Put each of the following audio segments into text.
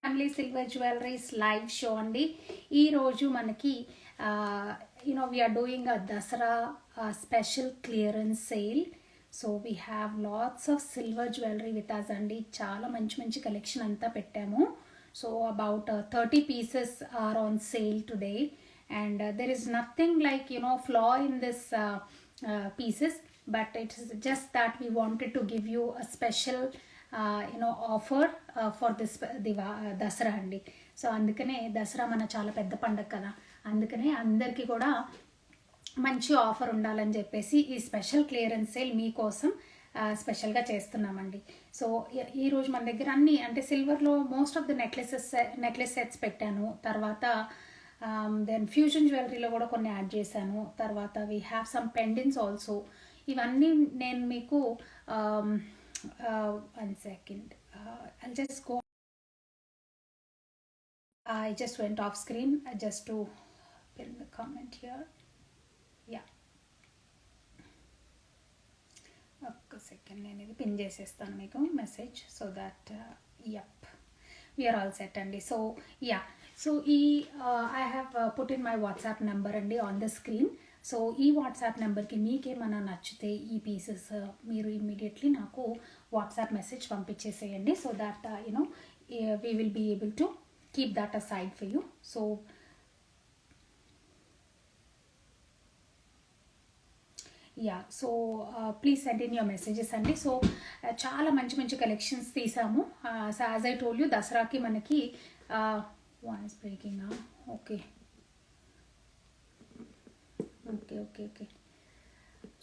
Family silver jewelleries live show అండి. ఈరోజు మనకి we are doing a Dasara special clearance sale. So we have lots of silver jewellery with us అండి. చాలా మంచి మంచి కలెక్షన్ అంతా పెట్టాము. So about 30 pieces are on sale today, and there is nothing like flaw in this pieces, but it is just that we wanted to give you a special offer for this Dasara అండి. So అందుకనే దసరా మన చాలా పెద్ద పండుగ కదా, అందుకనే అందరికీ కూడా మంచి ఆఫర్ ఉండాలని చెప్పేసి ఈ స్పెషల్ క్లియరెన్స్ సేల్ మీకోసం స్పెషల్గా చేస్తున్నామండి. సో ఈరోజు మన దగ్గర అన్ని అంటే సిల్వర్లో most of the necklace sets పెట్టాను. తర్వాత దెన్ ఫ్యూజన్ జ్యువెలరీలో కూడా కొన్ని యాడ్ చేశాను. తర్వాత we have some pendants also. ఇవన్నీ నేను మీకు one second, I'll just go. I just went off screen just to pin the comment here. Yeah, ఒక్క సెకండ్ నేను ఇది పిన్ చేసేస్తాను మీకు message, so that yup we're all set అండి. So yeah, so ఈ I have put in my WhatsApp number అండి on the screen. So ఈ WhatsApp నెంబర్కి మీకేమన్నా నచ్చితే ఈ పీసెస్ మీరు ఇమ్మీడియట్లీ నాకు వాట్సాప్ మెసేజ్ పంపించేసేయండి. So that we will be able to keep that aside for you. So yeah, so please send in your messages అండి. సో చాలా మంచి మంచి కలెక్షన్స్ తీసాము. So as I told you, దసరాకి మనకి one is breaking. Okay okay.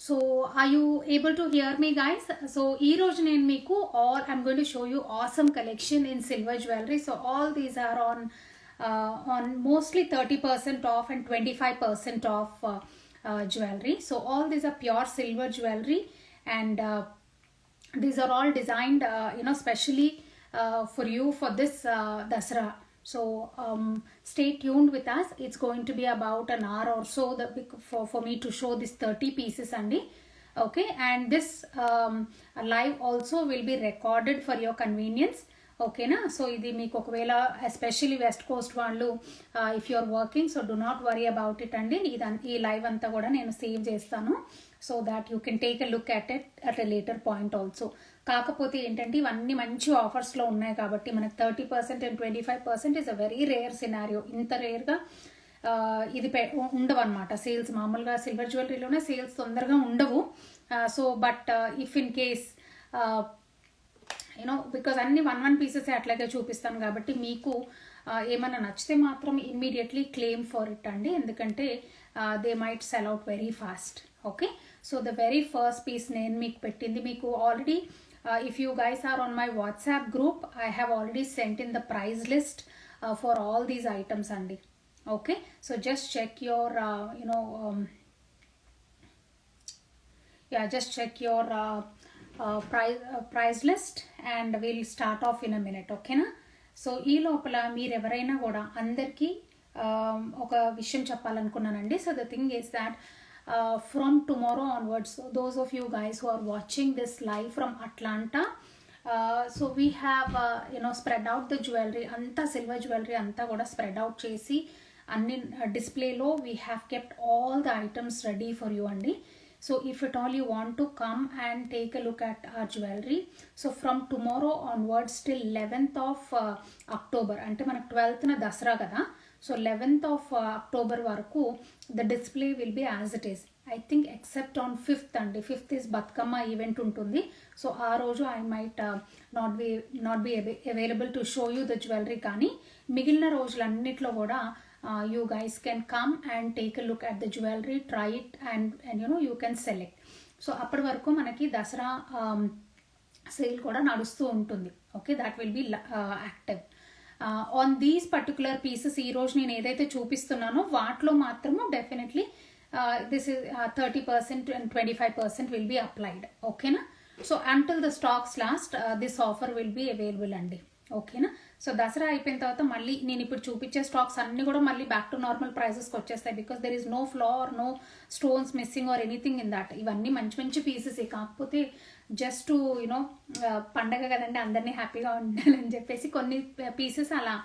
So are you able to hear me, guys? So ee roju nenu meeku I'm going to show you awesome collection in silver jewelry. So all these are on mostly 30% off and 25% off jewelry. So all these are pure silver jewelry, and these are all designed specially for you for this Dasara. So stay tuned with us. It's going to be about an hour or so for me to show this 30 pieces andi. Okay, and this live also will be recorded for your convenience. Okay na? So idi meeku okavela especially west coast vallu if you are working, so do not worry about it andi. Ee live anta kuda nenu save chestanu so that you can take a look at it at a later point also. కాకపోతే ఏంటంటే ఇవన్నీ మంచి ఆఫర్స్లో ఉన్నాయి కాబట్టి మనకు 30% and 25% is a very rare scenario. ఇంత రేర్గా ఇది ఉండవు అనమాట సేల్స్. మామూలుగా సిల్వర్ జ్యువెలరీలోనే సేల్స్ తొందరగా ఉండవు. So but if in case because అన్ని వన్ పీసెస్ అట్లాగే చూపిస్తాను కాబట్టి మీకు ఏమైనా నచ్చితే మాత్రం ఇమ్మీడియట్లీ క్లెయిమ్ ఫర్ ఇట్ అండి, ఎందుకంటే they might sell out very fast. Okay, so the very first piece నేను మీకు పెట్టింది మీకు already if you guys are on my WhatsApp group, I have already sent in the price list for all these items andi. Okay, so just check your just check your price list and we'll start off in a minute. Okay na? So ee lopala meer evaraina kuda andarki oka vishayam cheppalanukunnanandi. So the thing is that from tomorrow onwards, so those of you guys who are watching this live from Atlanta, so we have spread out the jewelry anta silver jewelry anta kuda spread out chesi anni display lo we have kept all the items ready for you andi. So if at all you want to come and take a look at our jewelry, so from tomorrow onwards till 11th of October, ante manaku 12th na dasara kada, so 11th of October varaku the display will be as it is. I think except on 5th and 5th is Batkama event untundi. So aa roju I might not be available to show you the jewelry, kani migilina rojulannitlo kuda you guys can come and take a look at the jewelry, try it, and you can select. So appadi varaku manaki dasara sale kuda nadustu untundi. Okay, that will be active. On these particular pieces ఈరోజు నేను ఏదైతే చూపిస్తున్నానో వాటిలో మాత్రము definitely this is 30% and 25% will be applied. ఓకేనా? So until the stocks last this offer will be available అండి. ఓకేనా? So Dasara అయిపోయిన తర్వాత మళ్ళీ నేను ఇప్పుడు చూపించే స్టాక్స్ అన్నీ కూడా మళ్ళీ బ్యాక్ టు నార్మల్ ప్రైజెస్కి వచ్చేస్తాయి. Because there is no flaw or no stones missing or anything in that. ఇవన్నీ మంచి మంచి పీసెస్. కాకపోతే జస్ట్ యూనో పండగ కదండి, అందరినీ హ్యాపీగా ఉండాలని చెప్పేసి కొన్ని పీసెస్ అలా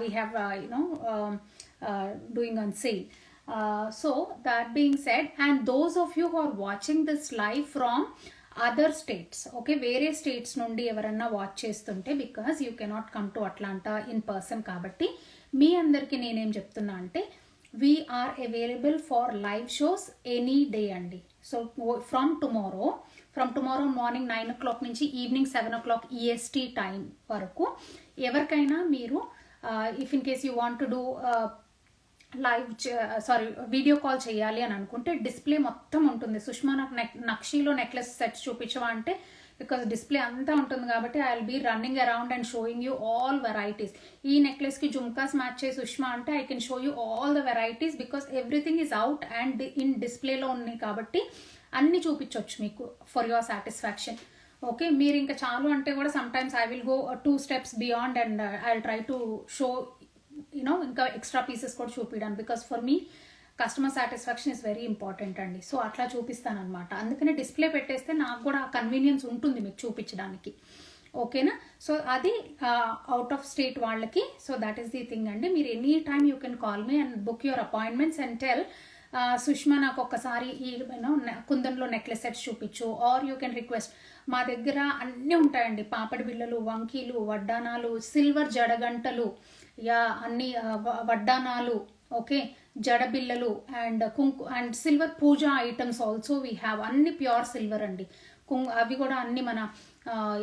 we have you know doing on sale. So that being said, and those of you who are watching this live from other states, okay, వేరే స్టేట్స్ నుండి ఎవరన్నా వాచ్ చేస్తుంటే, because you cannot come to Atlanta in person, కాబట్టి మీ అందరికీ నేనేం చెప్తున్నా అంటే we're available for live shows any day అండి. So from tomorrow morning 9 o'clock నుంచి ఈవినింగ్ 7 o'clock EST టైం వరకు ఎవరికైనా మీరు if in case you want to do video call చేయాలి అని అనుకుంటే డిస్ప్లే మొత్తం ఉంటుంది. సుష్మా నాకు నక్షీలో నెక్లెస్ సెట్స్ చూపించవా అంటే, బికాస్ డిస్ప్లే అంతా ఉంటుంది కాబట్టి I will be running around and showing you all varieties. ఈ నెక్లెస్కి జుమ్కాస్ మ్యాచ్ చేసి సుష్మా అంటే I can show you all the varieties, because everything is out and in డిస్ప్లేలో ఉన్నాయి కాబట్టి అన్ని చూపించవచ్చు మీకు ఫర్ యువర్ సాటిస్ఫాక్షన్. ఓకే, మీరు ఇంకా చాలు అంటే కూడా some times I will go 2 steps beyond and I will try to show ఇంకా ఎక్స్ట్రా పీసెస్ కూడా చూపించడానికి, because for me customer satisfaction is very important అండి. సో అట్లా చూపిస్తాను అనమాట. అందుకనే డిస్ప్లే పెట్టేస్తే నాకు కూడా కన్వీనియన్స్ ఉంటుంది మీకు చూపించడానికి. ఓకేనా? సో అది అవుట్ ఆఫ్ స్టేట్ వాళ్ళకి. So that is the thing అండి. మీరు any time you can call me and book your appointments and tell Sushma నాకు ఒక్కసారి ఈ కుందన్లో నెక్లెస్ సెట్స్ చూపించు, ఆర్ యూ కెన్ రిక్వెస్ట్. మా దగ్గర అన్నీ ఉంటాయండి, పాపడి బిళ్ళలు, వంకీలు, వడ్డానాలు, సిల్వర్ జడగంటలు, అన్ని వడ్డానాలు, ఓకే, జడబిల్లలు and and silver puja items also we have. అన్ని ప్యూర్ సిల్వర్ అండి. అవి కూడా అన్ని మన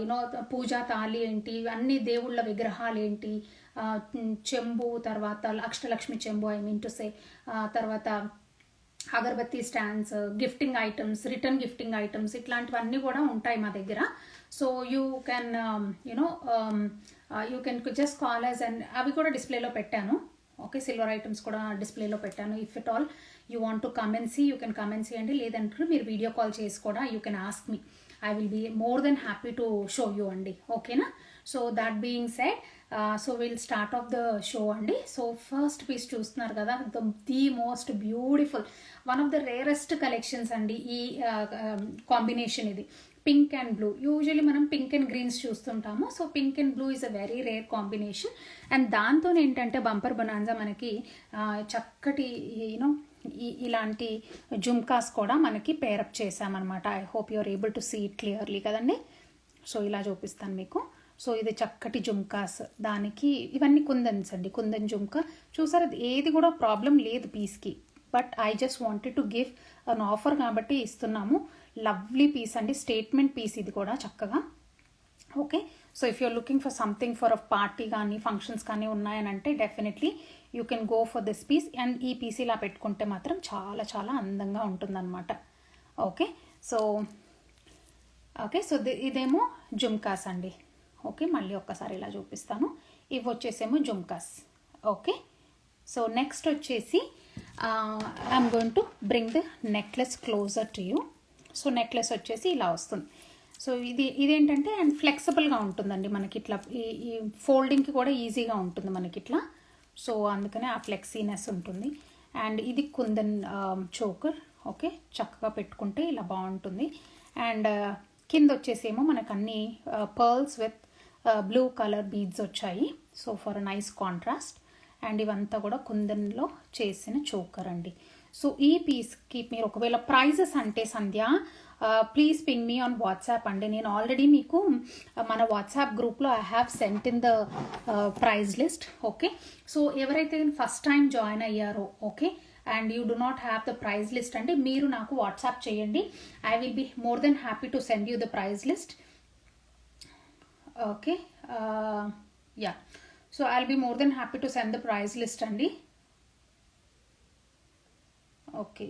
యూనో పూజా తాళి ఏంటి, అన్ని దేవుళ్ళ విగ్రహాలు ఏంటి, చెంబు, తర్వాత అష్టలక్ష్మి చెంబు ఐ మీన్ టు సే, తర్వాత agarbatti stands, gifting items, return gifting items, ఇట్లాంటివన్నీ కూడా ఉంటాయి మా దగ్గర. So you can you can just call us and అవి కూడా డిస్ప్లేలో పెట్టాను. ఓకే, సిల్వర్ ఐటమ్స్ కూడా డిస్ప్లేలో పెట్టాను. If it all you want to come and see, you can come and see అండి. లేదంటే మీరు వీడియో కాల్ చేసి కూడా you can ask me, I will be more than happy to show you అండి. ఓకేనా? So that being said, so will start off the show అండి. So first piece చూస్తున్నారు కదా, the most beautiful, one of the rarest collections అండి ఈ combination. ఇది pink and blue. Usually మనం pink and greens చూస్తుంటాము. So pink and blue is a very rare combination. And దాంతో ఏంటంటే బంపర్ బొనాన్జా మనకి చక్కటి యూనో ఇలాంటి జుమ్కాస్ కూడా మనకి పేరప్ చేసామన్నమాట. I hope you're able to see it clearly కదండి. సో ఇలా చూపిస్తాను మీకు. సో ఇది చక్కటి జుమ్కాస్, దానికి ఇవన్నీ కుందన్స్ అండి, కుందన్ జుమ్కా. చూసారు, ఏది కూడా ప్రాబ్లం లేదు పీస్కి. But I just wanted to give an offer కాబట్టి ఇస్తున్నాము. లవ్లీ పీస్ అండి, స్టేట్మెంట్ పీస్ ఇది కూడా చక్కగా. Okay, so if you're looking for something for a party కానీ ఫంక్షన్స్ కానీ ఉన్నాయనంటే definitely you can go for this piece. And ఈ పీస్ ఇలా పెట్టుకుంటే మాత్రం చాలా చాలా అందంగా ఉంటుందన్నమాట. ఓకే, సో ఇదేమో జుమ్కాస్ అండి. ఓకే, మళ్ళీ ఒక్కసారి ఇలా చూపిస్తాను. ఇవి వచ్చేసేమో జుమ్కాస్. ఓకే, సో నెక్స్ట్ వచ్చేసి I'm going to bring the necklace closer to you. So necklace వచ్చేసి ఇలా వస్తుంది. సో ఇదేంటంటే అండ్ ఫ్లెక్సిబుల్గా ఉంటుందండి మనకి, ఇట్లా ఈ ఫోల్డింగ్కి కూడా ఈజీగా ఉంటుంది మనకి ఇట్లా. సో అందుకనే ఆ ఫ్లెక్సీనెస్ ఉంటుంది. అండ్ ఇది కుందన్ చోకర్. ఓకే, చక్కగా పెట్టుకుంటే ఇలా బాగుంటుంది. అండ్ కింద వచ్చేసేమో మనకు అన్ని pearls with blue colour beads వచ్చాయి. So for a nice contrast. And ఇవంతా కూడా కుందన్లో చేసిన చోకర్ అండి. సో ఈ పీస్కి మీరు ఒకవేళ ప్రైజెస్ అంటే Sandhya please ping me on WhatsApp అండి. నేను ఆల్రెడీ మీకు మన వాట్సాప్ గ్రూప్లో I have sent in the price list. Okay, so ఎవరైతే ఫస్ట్ టైం జాయిన్ అయ్యారో, okay, and you do not have the price list అంటే మీరు నాకు వాట్సాప్ చేయండి. I will be more than happy to send you the price list. Okay, yeah, so I will be more than happy to send the price list అండి. Okay,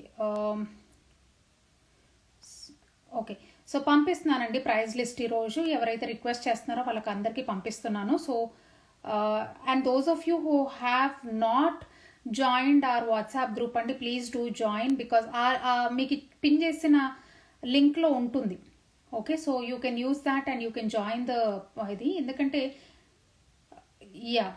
okay, so పంపిస్తున్నానండి price list ఈరోజు. ఎవరైతే request చేస్తున్నారో వాళ్ళకి అందరికీ పంపిస్తున్నాను. So and those of you who have not joined our WhatsApp group అండి, please do join, because మీకు పిన్ చేసిన లింక్లో ఉంటుంది. Okay, so you can use that and you can join the ఇది. ఎందుకంటే yeah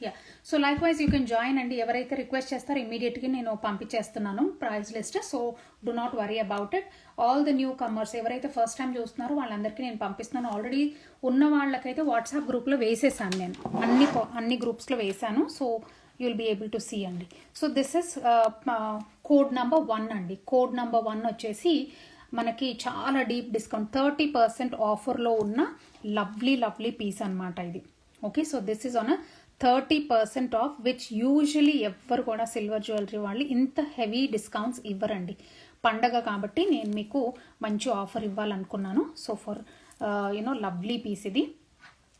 yeah so likewise you can join అండి. ఎవరైతే request చేస్తారో ఇమీడియట్గా నేను పంపించేస్తున్నాను price list. So do not worry about it. All the new comers ఎవరైతే first time చూస్తున్నారో వాళ్ళందరికీ నేను పంపిస్తున్నాను. ఆల్రెడీ ఉన్న వాళ్ళకైతే వాట్సాప్ గ్రూప్లో వేసేసాను నేను, అన్ని గ్రూప్స్లో వేసాను. So you will be able to see అండి. So this is code number 1 అండి. కోడ్ నెంబర్ 1 వచ్చేసి మనకి చాలా డీప్ డిస్కౌంట్ 30% ఆఫర్లో ఉన్న లవ్లీ పీస్ అనమాట ఇది. Okay, so this is on 30% of, which usually ఎవ్వరు కూడా సిల్వర్ జ్యువెలరీ వాళ్ళు ఇంత హెవీ డిస్కౌంట్స్ ఇవ్వరండి. పండగ కాబట్టి నేను మీకు మంచి ఆఫర్ ఇవ్వాలనుకున్నాను. సో ఫర్ లవ్లీ పీస్ ఇది,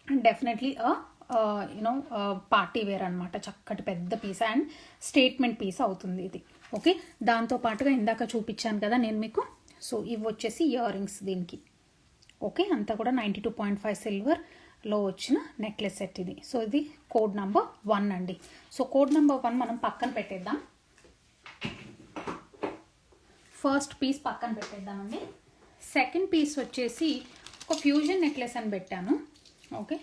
అండ్ డెఫినెట్లీ పార్టీ వేర్ అనమాట. చక్కటి పెద్ద పీస్ అండ్ స్టేట్మెంట్ పీస్ అవుతుంది ఇది. ఓకే, దాంతో పాటుగా ఇందాక చూపించాను కదా నేను మీకు. సో ఇవి వచ్చేసి ఇయర్ రింగ్స్ దీనికి. ఓకే, అంతా కూడా 92.5 సిల్వర్లో వచ్చిన నెక్లెస్ సెట్ ఇది. సో ఇది కోడ్ నెంబర్ 1 అండి. సో కోడ్ నెంబర్ 1 మనం పక్కన పెట్టేద్దాం. ఫస్ట్ పీస్ పక్కన పెట్టేద్దామండి. సెకండ్ పీస్ వచ్చేసి ఒక ఫ్యూజన్ నెక్లెస్ అని పెట్టాను. ఓకే,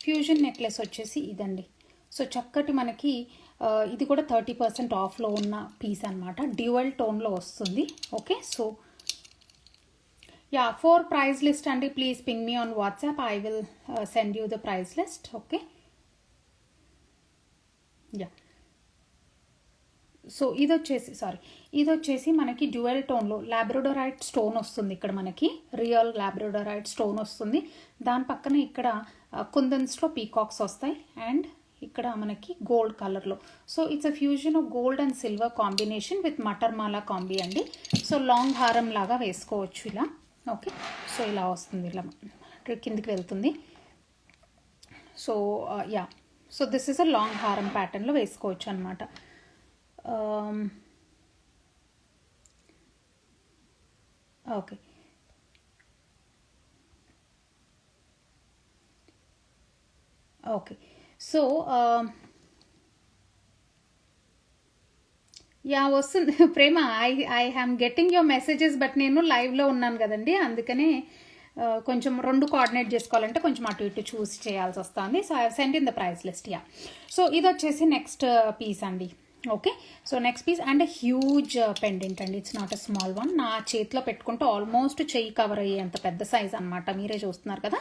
ఫ్యూజన్ నెక్లెస్ వచ్చేసి ఇదండి. సో చక్కటి మనకి ఇది కూడా 30% ఆఫ్లో ఉన్న పీస్ అనమాట. డ్యూయల్ టోన్లో వస్తుంది. Okay, so yeah for price list అండి, please ping me on WhatsApp. I will send you the price list. Okay, yeah so ఇది వచ్చేసి మనకి డ్యూయల్ టోన్లో లాబ్రడోరైట్ స్టోన్ వస్తుంది. ఇక్కడ మనకి రియల్ లాబ్రడోరైట్ స్టోన్ వస్తుంది. దాని పక్కన ఇక్కడ కుందన్స్లో పీకాక్స్ వస్తాయి, అండ్ ఇక్కడ మనకి గోల్డ్ కలర్లో. So it's a fusion of gold and silver combination with matarmala కాంబీ అండి. సో లాంగ్ హారం లాగా వేసుకోవచ్చు ఇలా. ఓకే, సో ఇలా వస్తుంది, ఇలా కిందికి వెళ్తుంది. So yeah so this is a long haram ప్యాటర్న్లో వేసుకోవచ్చు అనమాట. ఓకే, ఓకే సో యా వస్తుంది Prema. I am getting your messages, but నేను లైవ్లో ఉన్నాను కదండి, అందుకనే కొంచెం 2 కోఆర్డినేట్ చేసుకోవాలంటే కొంచెం అటు ఇటు చూసి చేయాల్సి వస్తుంది. So I send in the price list. Yeah so ఇది వచ్చేసి నెక్స్ట్ పీస్ అండి. Okay, so next piece and huge pendant అండి. It's not a small one. నా చేతిలో పెట్టుకుంటే ఆల్మోస్ట్ చెయ్యి కవర్ అయ్యేంత పెద్ద సైజ్ అనమాట. మీరే చూస్తున్నారు కదా.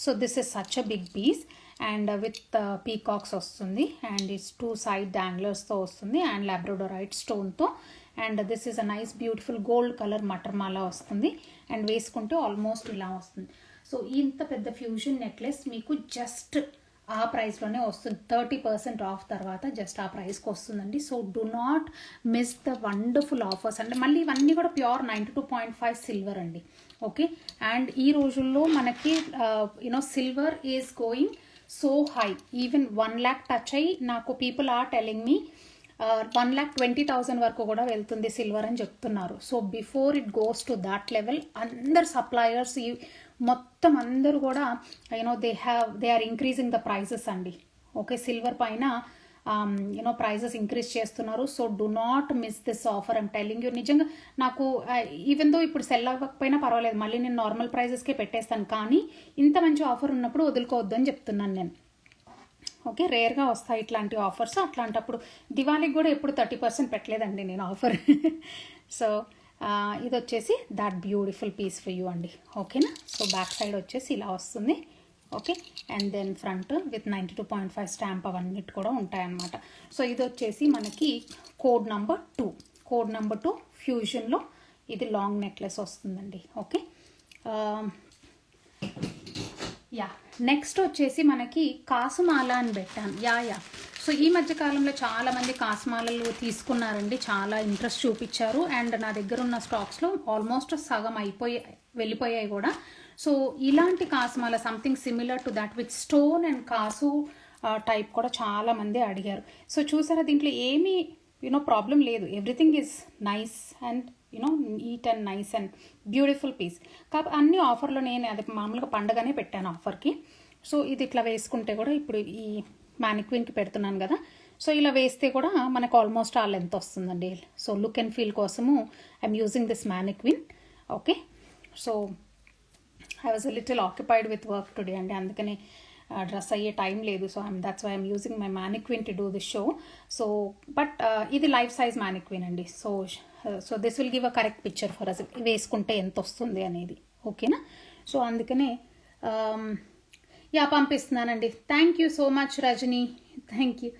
So this is such a big piece and with peacocks వస్తుంది, అండ్ ఇట్స్ 2 సైడ్ డాంగ్లర్స్తో వస్తుంది, అండ్ లాబ్రడోరైట్ స్టోన్తో. And this is a nice beautiful gold colour matarmala వస్తుంది, అండ్ వేసుకుంటే ఆల్మోస్ట్ ఇలా వస్తుంది. సో ఇంత పెద్ద ఫ్యూజన్ నెక్లెస్ మీకు జస్ట్ ఆ ప్రైస్లోనే వస్తుంది. 30% ఆఫ్ తర్వాత జస్ట్ ఆ ప్రైస్కి వస్తుందండి. So do not miss the wonderful offers అండి. మళ్ళీ ఇవన్నీ కూడా ప్యూర్ 92.5 సిల్వర్ అండి. ఓకే, అండ్ ఈ రోజుల్లో మనకి silver is going so high. Even 1 lakh touch అయ్యి నాకు పీపుల్ ఆర్ టెలింగ్ మీ 1,20,000 వరకు కూడా వెళ్తుంది సిల్వర్ అని చెప్తున్నారు. So before it goes to that level అందరు సప్లయర్స్ మొత్తం అందరూ కూడా they are increasing the prices అండి. ఓకే, సిల్వర్ పైన ప్రైజెస్ ఇంక్రీజ్ చేస్తున్నారు. So do not miss this offer. I'm telling you. నిజంగా నాకు ఈవెన్ దో ఇప్పుడు సెల్ అవ్వకపోయినా పర్వాలేదు, మళ్ళీ నేను నార్మల్ ప్రైజెస్కే పెట్టేస్తాను, కానీ ఇంత మంచి ఆఫర్ ఉన్నప్పుడు వదులుకోవద్దు అని చెప్తున్నాను నేను. ఓకే, రేర్గా వస్తాయి ఇట్లాంటి ఆఫర్స్. అట్లాంటప్పుడు దివాళీకి కూడా ఎప్పుడు 30% పెట్టలేదండి నేను ఆఫర్. సో ఇది వచ్చేసి that beautiful piece for you అండి. ఓకేనా. సో బ్యాక్ సైడ్ వచ్చేసి ఇలా వస్తుంది. Okay, and then front with 92.5 stamp అవన్నీ కూడా ఉంటాయన్నమాట. సో ఇది వచ్చేసి మనకి కోడ్ నెంబర్ 2. కోడ్ నెంబర్ 2 ఫ్యూజన్లో ఇది లాంగ్ నెక్లెస్ వస్తుందండి. ఓకే, యా నెక్స్ట్ వచ్చేసి మనకి కాసుమాల అని పెట్టాను. యా సో ఈ మధ్య కాలంలో చాలామంది కాసుమాలలు తీసుకున్నారండి, చాలా ఇంట్రెస్ట్ చూపించారు, అండ్ నా దగ్గర ఉన్న స్టాక్స్లో ఆల్మోస్ట్ సగం వెళ్ళిపోయాయి కూడా. సో ఇలాంటి kasumala something similar to that with stone and kasu type కూడా చాలామంది అడిగారు. సో చూసారా, దీంట్లో ఏమీ ప్రాబ్లం లేదు. Everything is nice and neat and nice and beautiful piece. కాబట్టి అన్ని ఆఫర్లో నేను అది మామూలుగా పండగనే పెట్టాను ఆఫర్కి. సో ఇది ఇట్లా వేసుకుంటే కూడా ఇప్పుడు ఈ మ్యానిక్విన్కి పెడుతున్నాను కదా, సో ఇలా వేస్తే కూడా మనకు ఆల్మోస్ట్ ఆ లెంత్ వస్తుందండి. సో లుక్ అండ్ ఫీల్ కోసము I'm using this mannequin. Okay, so I was little occupied with work today అండి, అందుకని డ్రెస్ అయ్యే టైం లేదు. So that's why I'm using my mannequin to do this show. So but ఇది life size mannequin అండి. So this will give a correct picture for us, వేసుకుంటే ఎంత వస్తుంది అనేది. ఓకేనా? సో అందుకనే పంపిస్తున్నానండి. Thank you so much Rajani, thank you.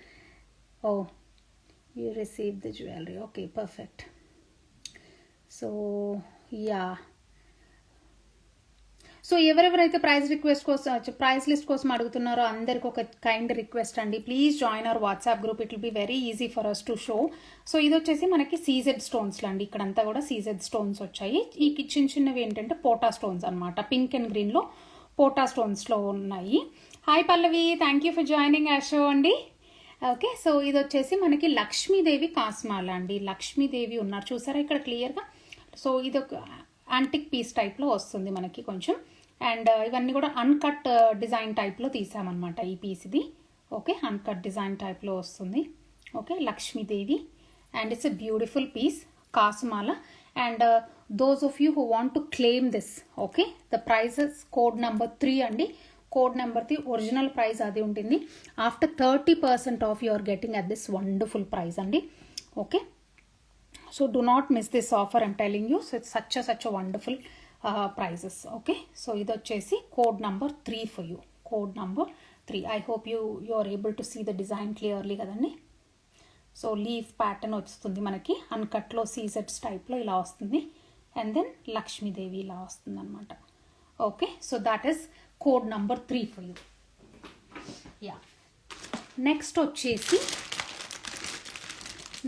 Oh, you receive the jewellery, okay, perfect. So so ఎవరెవరైతే ప్రైస్ లిస్ట్ కోసం అడుగుతున్నారో అందరికి ఒక కైండ్ రిక్వెస్ట్ అండి, please join our WhatsApp group. It will be very easy for us to show. So ఇది వచ్చేసి మనకి CZ స్టోన్స్లో అండి, ఇక్కడంతా కూడా సీజెడ్ స్టోన్స్ వచ్చాయి. ఈ చిన్నవి ఏంటంటే పోటా స్టోన్స్ అనమాట, పింక్ అండ్ గ్రీన్లో పోటా స్టోన్స్లో ఉన్నాయి. Hi Pallavi, thank you for joining ఆ షో అండి. ఓకే, సో ఇది వచ్చేసి మనకి లక్ష్మీదేవి కాస్మాల అండి. లక్ష్మీదేవి ఉన్నారు చూసారా ఇక్కడ క్లియర్గా. సో ఇది ఒక యాంటిక్ పీస్ టైప్లో వస్తుంది మనకి కొంచెం. అండ్ ఇవన్నీ కూడా అన్కట్ డిజైన్ టైప్లో తీసామన్నమాట ఈ పీస్ ఇది. ఓకే, అన్కట్ డిజైన్ టైప్లో వస్తుంది. Okay, Lakshmidevi, and it's a beautiful piece, kasumala. And those of you who want to claim this, okay, the prices code number 3 అండి. కోడ్ నెంబర్ 3 ఒరిజినల్ ప్రైస్ అది ఉంటుంది. After 30% off you are getting at this wonderful price అండి. Okay, so do not miss this offer, I'm telling you. So it's such a wonderful prices. Okay, so ఇది వచ్చేసి code number 3 for you, code number 3. I hope you are able to see the design clearly కదండి. So leaf pattern వస్తుంది మనకి, అన్కట్లో సీజెట్స్ టైప్లో ఇలా వస్తుంది. And then Lakshmidevi ఇలా వస్తుంది అనమాట. Okay, so that is code number 3 for you.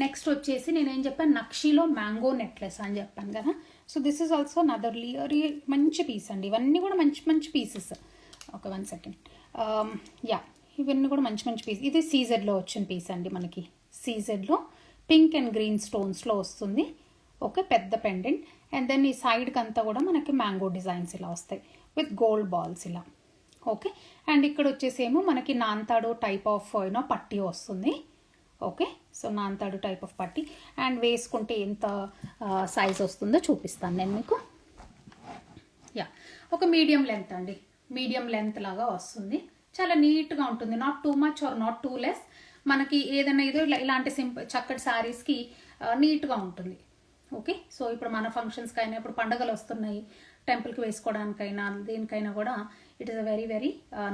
Next వచ్చేసి నేనేం చెప్పాను, నక్షీలో మ్యాంగో నెక్లెస్ అని చెప్పాను కదా. So this is also nother మంచి పీస్ అండి. ఇవన్నీ కూడా మంచి పీసెస్. Okay, 1 second. ఇవన్నీ కూడా మంచి పీస్. ఇది సీజెడ్లో వచ్చిన పీస్ అండి మనకి. సీజెడ్లో పింక్ అండ్ గ్రీన్ స్టోన్స్లో వస్తుంది. ఓకే, పెద్ద పెండెంట్. అండ్ దెన్ ఈ సైడ్కి అంతా కూడా మనకి మ్యాంగో డిజైన్స్ ఇలా వస్తాయి విత్ గోల్డ్ బాల్స్ ఇలా. ఓకే, అండ్ ఇక్కడ వచ్చేసేమో మనకి నాంతాడు టైప్ ఆఫ్ పట్టీ వస్తుంది. ఓకే, సో నాంతాడు టైప్ ఆఫ్ పట్టీ. అండ్ వేసుకుంటే ఎంత సైజ్ వస్తుందో చూపిస్తాను నేను మీకు. ఒక మీడియం లెంత్ అండి, మీడియం లెంత్ లాగా వస్తుంది. చాలా నీట్గా ఉంటుంది, not too much or not too less. మనకి ఏదైనా ఇలాంటి చక్కటి శారీస్కి నీట్గా ఉంటుంది. ఓకే, సో ఇప్పుడు మన ఫంక్షన్స్కి అయినా, ఇప్పుడు పండుగలు వస్తున్నాయి, టెంపుల్కి వేసుకోవడానికైనా దేనికైనా కూడా it is a very very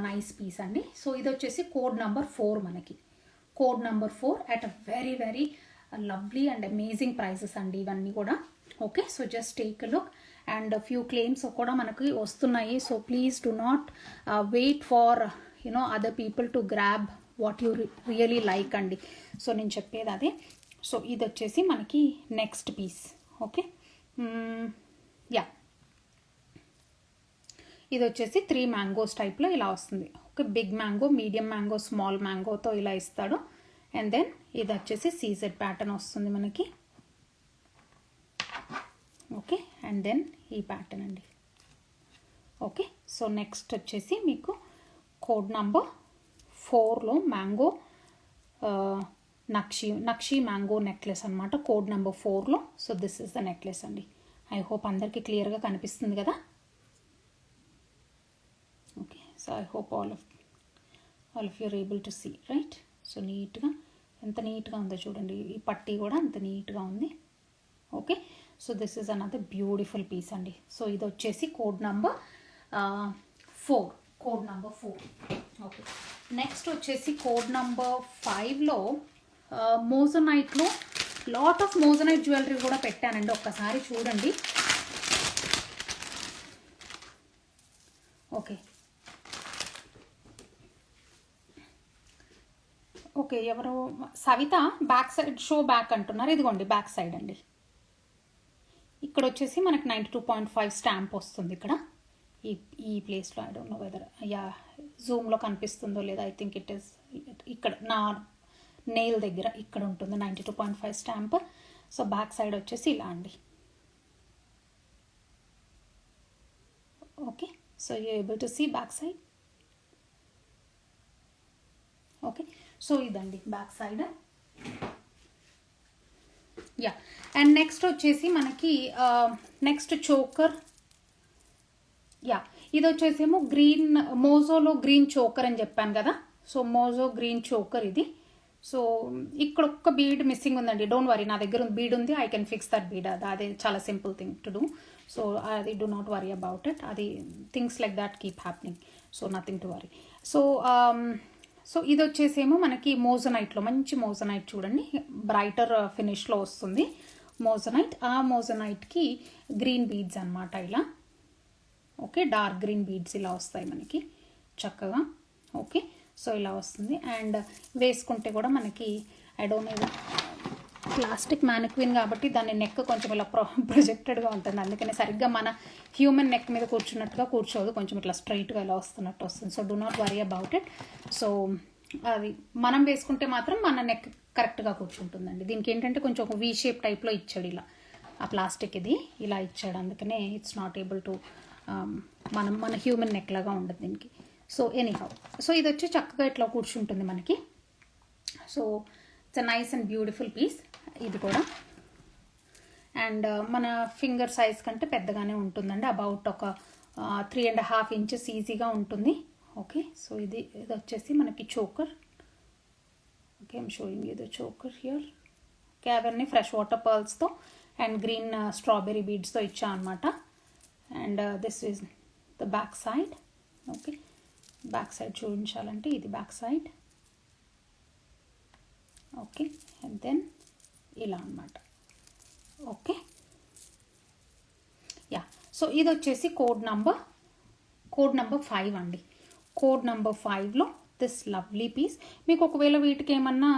nice piece అండి. సో ఇది వచ్చేసి కోడ్ నెంబర్ 4 మనకి. Code number 4 at a very very lovely and amazing prices అండి ఇవన్నీ కూడా. Okay, so just take a look. And few claims కూడా మనకి వస్తున్నాయి. So please do not wait for other people to grab what you really like అండి. So నేను చెప్పేది అదే. సో ఇది వచ్చేసి మనకి నెక్స్ట్ పీస్. ఓకే, ఇది వచ్చేసి 3 మ్యాంగోస్ టైప్లో ఇలా వస్తుంది. Okay, big mango, medium mango, small మ్యాంగోతో ఇలా ఇస్తాడు. అండ్ దెన్ ఇది వచ్చేసి సీజెడ్ ప్యాటర్న్ వస్తుంది మనకి. ఓకే, అండ్ దెన్ ఈ ప్యాటర్న్ అండి. ఓకే, సో నెక్స్ట్ వచ్చేసి మీకు కోడ్ నంబర్ 4లో మ్యాంగో నక్షి మ్యాంగో నెక్లెస్ అనమాట, కోడ్ నెంబర్ 4లో. So this is the necklace అండి. ఐ హోప్ అందరికీ క్లియర్గా కనిపిస్తుంది కదా. Okay, so I hope all of you are able to see, right. So నీట్గా, ఎంత నీట్గా ఉందో చూడండి. ఈ పట్టీ కూడా అంత నీట్గా ఉంది. Okay, so this is another beautiful piece అండి. సో ఇది వచ్చేసి code number 4, code number 4. Okay, next వచ్చేసి కోడ్ నెంబర్ 5లో మోజనైట్లో లాట్ ఆఫ్ మోజనైట్ జ్యువెలరీ కూడా పెట్టానండి, ఒక్కసారి చూడండి. ఓకే, ఓకే, ఎవరు Savita back side show back అంటున్నారు. ఇదిగోండి బ్యాక్ సైడ్ అండి. ఇక్కడ వచ్చేసి మనకి 92.5 స్టాంప్ వస్తుంది ఇక్కడ ఈ ప్లేస్లో. ఐ డోంట్ నో వెదర్ జూమ్లో కనిపిస్తుందో లేదా. ఐ థింక్ ఇట్ ఈస్ ఇక్కడ నా నెయిల్ దగ్గర ఇక్కడ ఉంటుంది 92.5 స్టాంప్. సో బ్యాక్ సైడ్ వచ్చేసి ఇలా అండి. Okay, so you able to see back side. Okay, so ఇదండి బ్యాక్ సైడ్. అండ్ నెక్స్ట్ వచ్చేసి మనకి నెక్స్ట్ చోకర్. ఇది వచ్చేసేమో గ్రీన్ మోజోలో గ్రీన్ చోకర్ అని చెప్పాను కదా. సో మోజో గ్రీన్ చోకర్ ఇది. సో ఇక్కడ ఒక్క బీడ్ మిస్సింగ్ ఉందండి. డోంట్ వరీ, నా దగ్గర బీడ్ ఉంది, I can fix that bead. అది చాలా simple thing to do. So అది do not worry about it. అది things like that keep happening. So nothing to worry. So ఇది వచ్చేసేమో మనకి మోజనైట్లో మంచి మోజనైట్ చూడండి, బ్రైటర్ ఫినిష్లో వస్తుంది మోజనైట్. ఆ మోజనైట్కి గ్రీన్ బీడ్స్ అనమాట ఇలా. ఓకే, డార్క్ గ్రీన్ బీడ్స్ ఇలా వస్తాయి మనకి చక్కగా. ఓకే, సో ఇలా వస్తుంది. అండ్ వేసుకుంటే కూడా మనకి I don't no, plastic mannequin కాబట్టి దాని నెక్ కొంచెం ఇలా ప్రొజెక్టెడ్గా ఉంటుంది, అందుకని సరిగ్గా మన హ్యూమన్ నెక్ మీద కూర్చున్నట్టుగా కూర్చోదు, కొంచెం ఇట్లా స్ట్రైట్గా ఇలా వస్తున్నట్టు వస్తుంది. So do not worry about it. So అది మనం వేసుకుంటే మాత్రం మన నెక్ కరెక్ట్గా కూర్చుంటుందండి. దీనికి ఏంటంటే కొంచెం ఒక వీ షేప్ టైప్లో ఇచ్చాడు ఇలా, ఆ ప్లాస్టిక్ ఇది ఇలా ఇచ్చాడు, అందుకనే ఇట్స్ నాట్ ఏబుల్ టు మన హ్యూమన్ నెక్ లాగా ఉండదు దీనికి. సో ఎనీహౌ, సో ఇది వచ్చి చక్కగా ఇట్లా కూర్చుంటుంది మనకి. So it's a nice and beautiful piece ఇది కూడా. అండ్ మన ఫింగర్ సైజ్ కంటే పెద్దగానే ఉంటుందండి, అబౌట్ ఒక 3.5 inches ఈజీగా ఉంటుంది. ఓకే, సో ఇది వచ్చేసి మనకి choker. Okay, I'm showing you the choker here. Okay, అవన్నీ ఫ్రెష్ వాటర్ పర్ల్స్తో అండ్ గ్రీన్ స్ట్రాబెర్రీ బీడ్స్తో ఇచ్చా అనమాట. And this is the back side. Okay, back side చూపించాలంటే ఇది back side. Okay, and then ఇలా అనమాట. Okay, yeah. సో ఇది వచ్చేసి కోడ్ నంబర్ 5 అండి. కోడ్ నంబర్ 5లో దిస్ లవ్లీ పీస్. మీకు ఒకవేళ వీటికి ఏమన్నా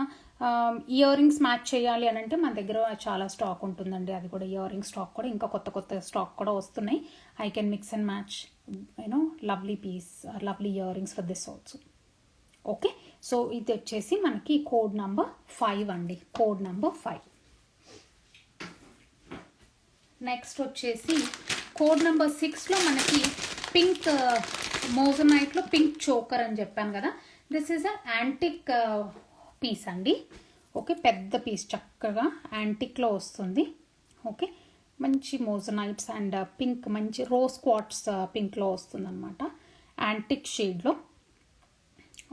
ఇయర్ రింగ్స్ మ్యాచ్ చేయాలి అని అంటే మన దగ్గర చాలా స్టాక్ ఉంటుందండి. అది కూడా ఇయర్ రింగ్ స్టాక్ కూడా ఇంకా కొత్త స్టాక్ కూడా వస్తున్నాయి. I can mix and match lovely piece, lovely earrings for this also. Okay, so ఇది వచ్చేసి మనకి కోడ్ నంబర్ 5 అండి, కోడ్ నంబర్ 5. నెక్స్ట్ వచ్చేసి కోడ్ నెంబర్ 6లో మనకి పింక్ మోజనైట్లో పింక్ చోకర్ అని చెప్పాను కదా. This is a antique piece అండి. ఓకే, పెద్ద పీస్ చక్కగా యాంటిక్లో వస్తుంది. ఓకే, మంచి మోజనైట్స్ అండ్ పింక్, మంచి రోజ్ క్వార్ట్స్ పింక్లో వస్తుంది అనమాట, యాంటిక్ షేడ్లో.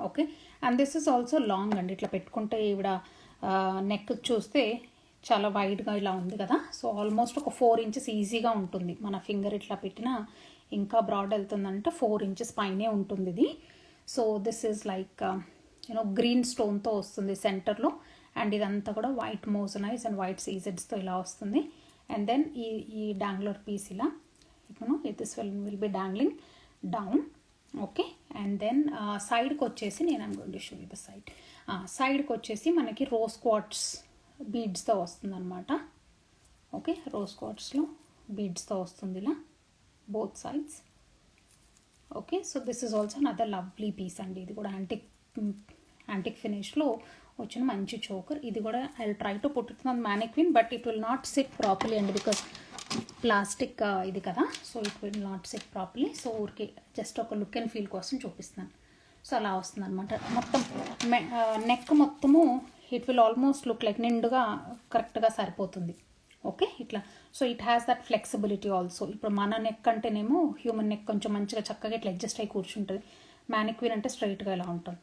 Okay, and this is also long అండి. ఇట్లా పెట్టుకుంటే ఈవిడ నెక్ చూస్తే చాలా వైడ్గా ఇలా ఉంది కదా. సో ఆల్మోస్ట్ ఒక 4 inches ఈజీగా ఉంటుంది. మన ఫింగర్ ఇట్లా పెట్టినా ఇంకా బ్రాడ్ వెళ్తుందంటే 4 inches పైనే ఉంటుంది ఇది. So this is like green స్టోన్తో వస్తుంది సెంటర్లో. అండ్ ఇదంతా కూడా వైట్ మోజనైజ్ అండ్ వైట్ సీజెడ్స్తో ఇలా వస్తుంది. అండ్ దెన్ ఈ డాంగ్లర్ పీస్ ఇలా this will be dangling down. Okay, and then సైడ్కి వచ్చేసి నేను I'm going to show you the side. సైడ్కి వచ్చేసి మనకి రోజ్ క్వార్ట్స్ బీడ్స్తో వస్తుంది అనమాట. ఓకే, రోజ్ క్వార్ట్స్లో బీడ్స్తో వస్తుంది ఇలా both sides. Okay, so this is also another lovely piece అండి. ఇది కూడా యాంటిక్ ఫినిష్లో వచ్చిన మంచి చోకర్. ఇది కూడా I will try to put it on mannequin, but it will not SIT properly అండి, బికాస్ ప్లాస్టిక్ ఇది కదా. So it will not SIT properly. So ఊరికే జస్ట్ ఒక లుక్ అండ్ ఫీల్ కోసం చూపిస్తున్నాను. సో అలా వస్తుంది అనమాట. మొత్తం నెక్ మొత్తము it will almost look like నిండుగా కరెక్ట్గా సరిపోతుంది. ఓకే, ఇట్లా. So it has that flexibility also. ఇప్పుడు మన నెక్ అంటేనేమో హ్యూమన్ నెక్ కొంచెం మంచిగా చక్కగా ఇట్లా అడ్జస్ట్ అయ్యి కూర్చుంటుంది. మ్యానిక్విన్ అంటే స్ట్రైట్గా ఇలా ఉంటుంది.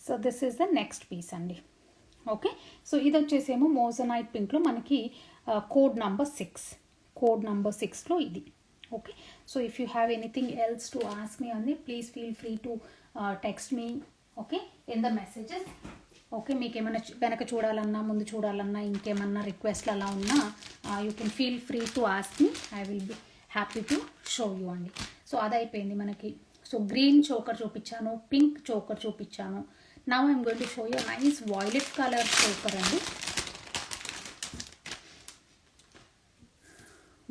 So this is the next piece అండి. ఓకే, సో ఇది వచ్చేసేమో మోజనైట్ పింక్లో మనకి కోడ్ నంబర్ 6. కోడ్ నంబర్ 6లో ఇది. Okay, so if you have anything else to ask me అండి, please feel free to text me. Okay, in the messages. Okay, మీకు ఏమైనా వెనక చూడాలన్నా ముందు చూడాలన్నా ఇంకేమన్నా రిక్వెస్ట్లు అలా ఉన్నా you can feel free to ask me. I will be happy to show you అండి. సో అదైపోయింది మనకి. సో గ్రీన్ చోకర్ చూపించాను, పింక్ చోకర్ చూపించాను. Now I'm going to show you nice violet colour choker అండి.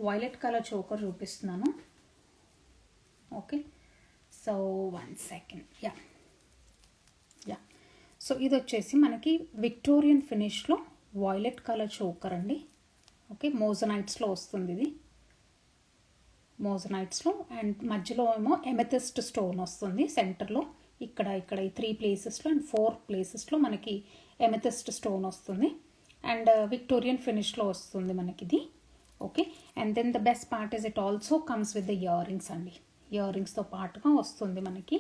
వాయిలెట్ కలర్ చోకర్ చూపిస్తున్నాను. Okay, so 1 second. Yeah. So ఇది వచ్చేసి మనకి Victorian ఫినిష్లో violet colour choker అండి. ఓకే, మోజనైట్స్లో వస్తుంది ఇది, మోజనైట్స్లో. అండ్ మధ్యలో ఏమో ఎమెథిస్ట్ స్టోన్ వస్తుంది సెంటర్లో. ఇక్కడ ఈ 3 places అండ్ 4 places మనకి ఎమెథిస్ట్ స్టోన్ వస్తుంది. అండ్ విక్టోరియన్ ఫినిష్లో వస్తుంది మనకి ఇది. Okay. And then the best part is it also comes with the earrings అండి. ఇయర్ రింగ్స్తో పాటుగా వస్తుంది మనకి.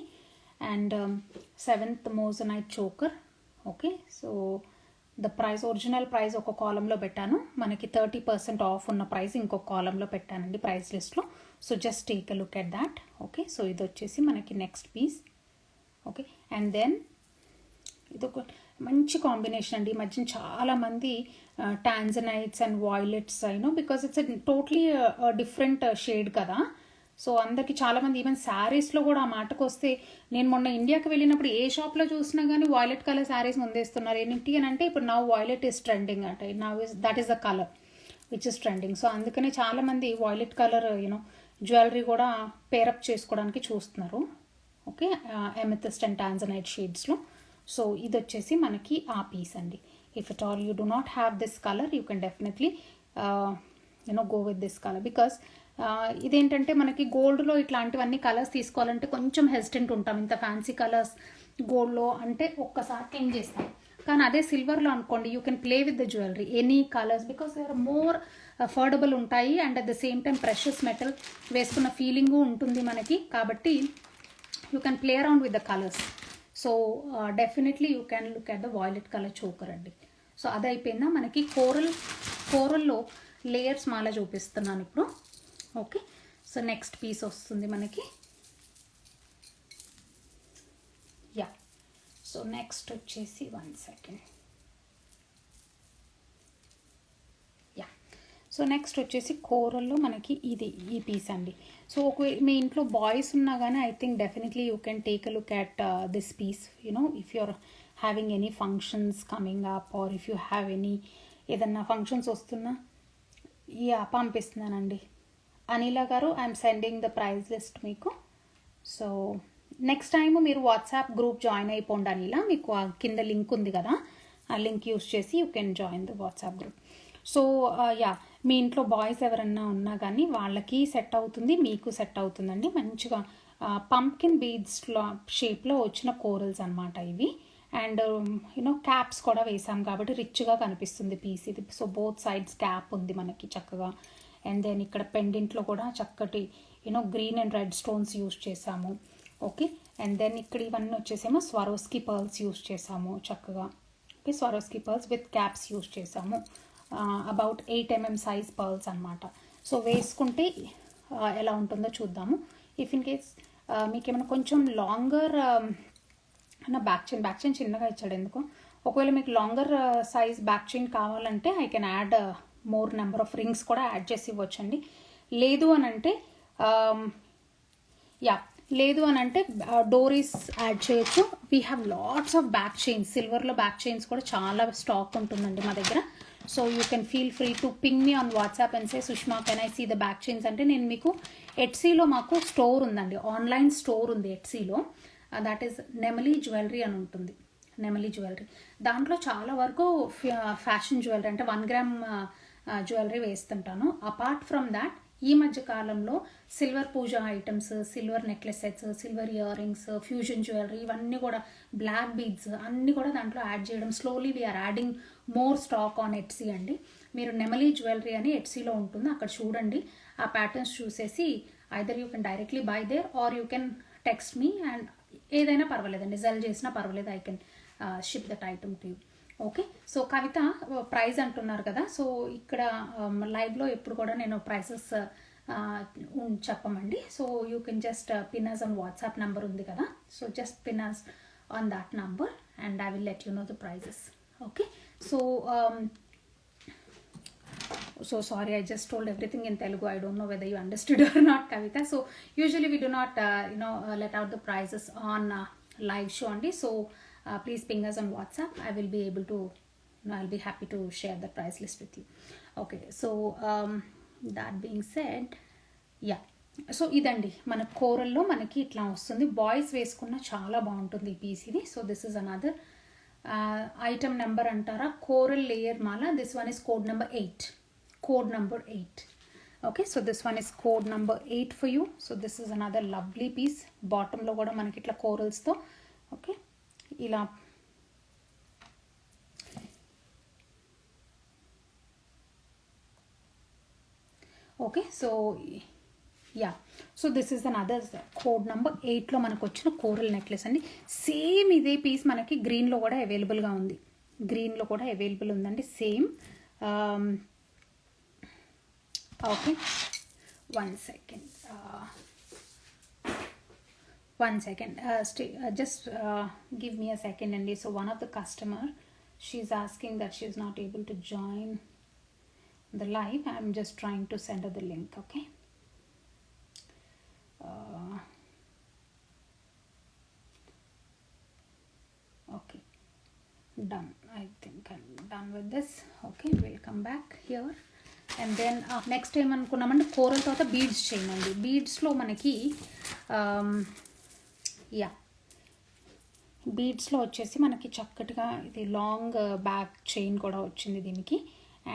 And 7th moissanite choker. Okay. So the price, original price ఒక కాలంలో పెట్టాను, మనకి 30% ఆఫ్ ఉన్న ప్రైస్ ఇంకొక కాలంలో పెట్టానండి ప్రైస్ లిస్ట్లో. So just take a look at that. Okay. So ఇది వచ్చేసి మనకి next piece. Okay. And then ఇదొక మంచి కాంబినేషన్ అండి. ఈ మధ్యన చాలామంది tanzanites and violets because it's totally different shade కదా. సో అందరికి చాలామంది ఈవెన్ శారీస్లో కూడా ఆ మాటకు వస్తే, నేను మొన్న ఇండియాకి వెళ్ళినప్పుడు ఏ షాప్లో చూసినా కానీ వాయిలెట్ కలర్ శారీస్ ముందేస్తున్నారు. ఏంటి అని అంటే ఇప్పుడు నౌ వాయిలెట్ ఈస్ ట్రెండింగ్ అంటే, now that is the colour which is trending. So అందుకనే చాలామంది వాయిలెట్ కలర్ జ్యువెలరీ కూడా పేరప్ చేసుకోవడానికి చూస్తున్నారు. ఓకే. ఎమెథిస్ట్ అండ్ టాంజనైట్ షేడ్స్లో. సో ఇది వచ్చేసి మనకి ఆ పీస్ అండి. If it all you do not have this colour, you can definitely go with this colour. Because ఇదేంటంటే మనకి గోల్డ్లో ఇట్లాంటివన్నీ కలర్స్ తీసుకోవాలంటే కొంచెం హెసిటెంట్ ఉంటాం. ఇంత ఫ్యాన్సీ కలర్స్ గోల్డ్లో అంటే ఒక్కసారి క్లీన్ చేస్తాం. కానీ అదే సిల్వర్లో అనుకోండి, you can play with the jewellery any colours because they are more affordable ఉంటాయి. And at the same time precious metal వేసుకున్న ఫీలింగు ఉంటుంది మనకి. కాబట్టి you can play around with the colours. So definitely you can look at the violet colour choker అండి. సో అది అయిపోయిందా. మనకి కోరల్లో లేయర్స్ మాల చూపిస్తున్నాను ఇప్పుడు. ఓకే. సో నెక్స్ట్ పీస్ వస్తుంది మనకి. యా. సో నెక్స్ట్ వచ్చేసి 1 సెకండ్. యా. సో నెక్స్ట్ వచ్చేసి కోరల్లో మనకి ఈ పీస్ అండి. సో ఒకవేళ మీ ఇంట్లో బాయ్స్ ఉన్నా కానీ I think definitely you can take a look at this piece. If you're having any functions coming up or if you have any ఏదన్నా ఫంక్షన్స్ వస్తున్నా, యా పంపిస్తున్నానండి. Anila garu, I'm sending the price list మీకు. So next time మీరు WhatsApp group join అయిపోండి అనిలా. మీకు కింద link ఉంది కదా, ఆ లింక్ యూస్ చేసి you can join the WhatsApp group. So yeah, మీ ఇంట్లో బాయ్స్ ఎవరన్నా ఉన్నా కానీ వాళ్ళకి సెట్ అవుతుంది, మీకు సెట్ అవుతుందండి. మంచిగా పంప్కిన్ బీడ్స్లో షేప్లో వచ్చిన కోరల్స్ అనమాట ఇవి. అండ్ క్యాప్స్ కూడా వేసాం కాబట్టి రిచ్గా కనిపిస్తుంది పీస్ ఇది. సో బోత్ సైడ్స్ క్యాప్ ఉంది మనకి చక్కగా. అండ్ దెన్ ఇక్కడ పెండెంట్లో కూడా చక్కటి green and red stones use చేసాము. ఓకే. అండ్ దెన్ ఇక్కడ ఇవన్నీ వచ్చేసేమో స్వరోస్కి పర్ల్స్ యూస్ చేసాము చక్కగా. Okay. Swarovski pearls with caps use చేసాము. అబౌట్ 8 mm సైజ్ పర్ల్స్ అనమాట. సో వేసుకుంటే ఎలా ఉంటుందో చూద్దాము. ఇఫ్ ఇన్ కేస్ మీకు ఏమైనా కొంచెం లాంగర్ బ్యాక్ చైన్ చిన్నగా ఇచ్చాడు ఎందుకో. ఒకవేళ మీకు లాంగర్ సైజ్ బ్యాక్ చైన్ కావాలంటే I can add more number of rings కూడా యాడ్ చేసి ఇవ్వచ్చండి. లేదు అని అంటే డోరీస్ యాడ్ చేయొచ్చు. We have lots of back chains. సిల్వర్లో బ్యాక్ చైన్స్ కూడా చాలా స్టాక్ ఉంటుందండి మా దగ్గర. So you can feel free to ping me on WhatsApp and say Sushma can I see the back chains అంటే నేను మీకు ఎట్సీలో మాకు స్టోర్ ఉందండి, ఆన్లైన్ స్టోర్ ఉంది ఎట్సీలో. దట్ ఈస్ నెమలీ జ్యువెలరీ అని ఉంటుంది. నెమలీ జ్యువెలరీ దాంట్లో చాలా వరకు ఫ్యాషన్ జ్యువెలరీ అంటే 1 గ్రామ్ జ్యువెలరీ వేస్తుంటాను. అపార్ట్ ఫ్రమ్ దాట్ ఈ మధ్య కాలంలో silver puja items, silver necklace sets, silver earrings, fusion jewellery ఇవన్నీ కూడా, బ్లాక్ బీడ్స్ అన్నీ కూడా దాంట్లో యాడ్ చేయడం. Slowly we're adding more stock on Etsy అండి. మీరు నెమలీ జ్యువెలరీ అని ఎట్సీలో ఉంటుంది, అక్కడ చూడండి. ఆ ప్యాటర్న్స్ చూసేసి either you can directly buy there or you can text me. And ఏదైనా పర్వాలేదండి, సెల్ చేసినా పర్వాలేదు, I can ship that item to you. Okay. So Kavita price అంటున్నారు కదా. సో ఇక్కడ లైవ్లో ఎప్పుడు కూడా నేను ప్రైసెస్ చెప్పమండి. So you can just pin us on WhatsApp number ఉంది కదా. So just pin us on that number and I will let you know the prices. Okay. So sorry, I just told everything in Telugu. I don't know whether you understood or not, Kavita. So usually we do not let out the prices on live show only. So please ping us on WhatsApp. I'll be happy to share the price list with you. Okay. So that being said, yeah. So ఇదండి మన కోరల్లో మనకి ఇట్లా వస్తుంది. Boys వేసుకున్న చాలా బాగుంటుంది ఈ piece ఇది. So this is another item number అంటారా, కోరల్ లేయర్ మాల. This one is code number 8. Code number 8. Okay, so this one is code number 8 for you. So this is another lovely piece. Bottom lo kuda manaki itla corals tho, okay, ila okay. So yeah, so this is another code number 8లో మనకు వచ్చిన coral necklace అండి. Same ఇదే piece మనకి గ్రీన్లో కూడా అవైలబుల్గా ఉంది. గ్రీన్లో కూడా అవైలబుల్ ఉందండి same. Okay, 1 second. 1 second. Just give me a second అండి. So one of the customer, she's asking that she's not able to join the live. I'm just trying to send her the link. Okay. Okay, done. I think I'm done with this. Okay, we'll come back here. And then next ఏమనుకున్నామంటే coral తర్వాత beads చేయండి. బీడ్స్లో మనకి బీడ్స్లో వచ్చేసి మనకి చక్కటిగా ఇది long back chain కూడా వచ్చింది దీనికి.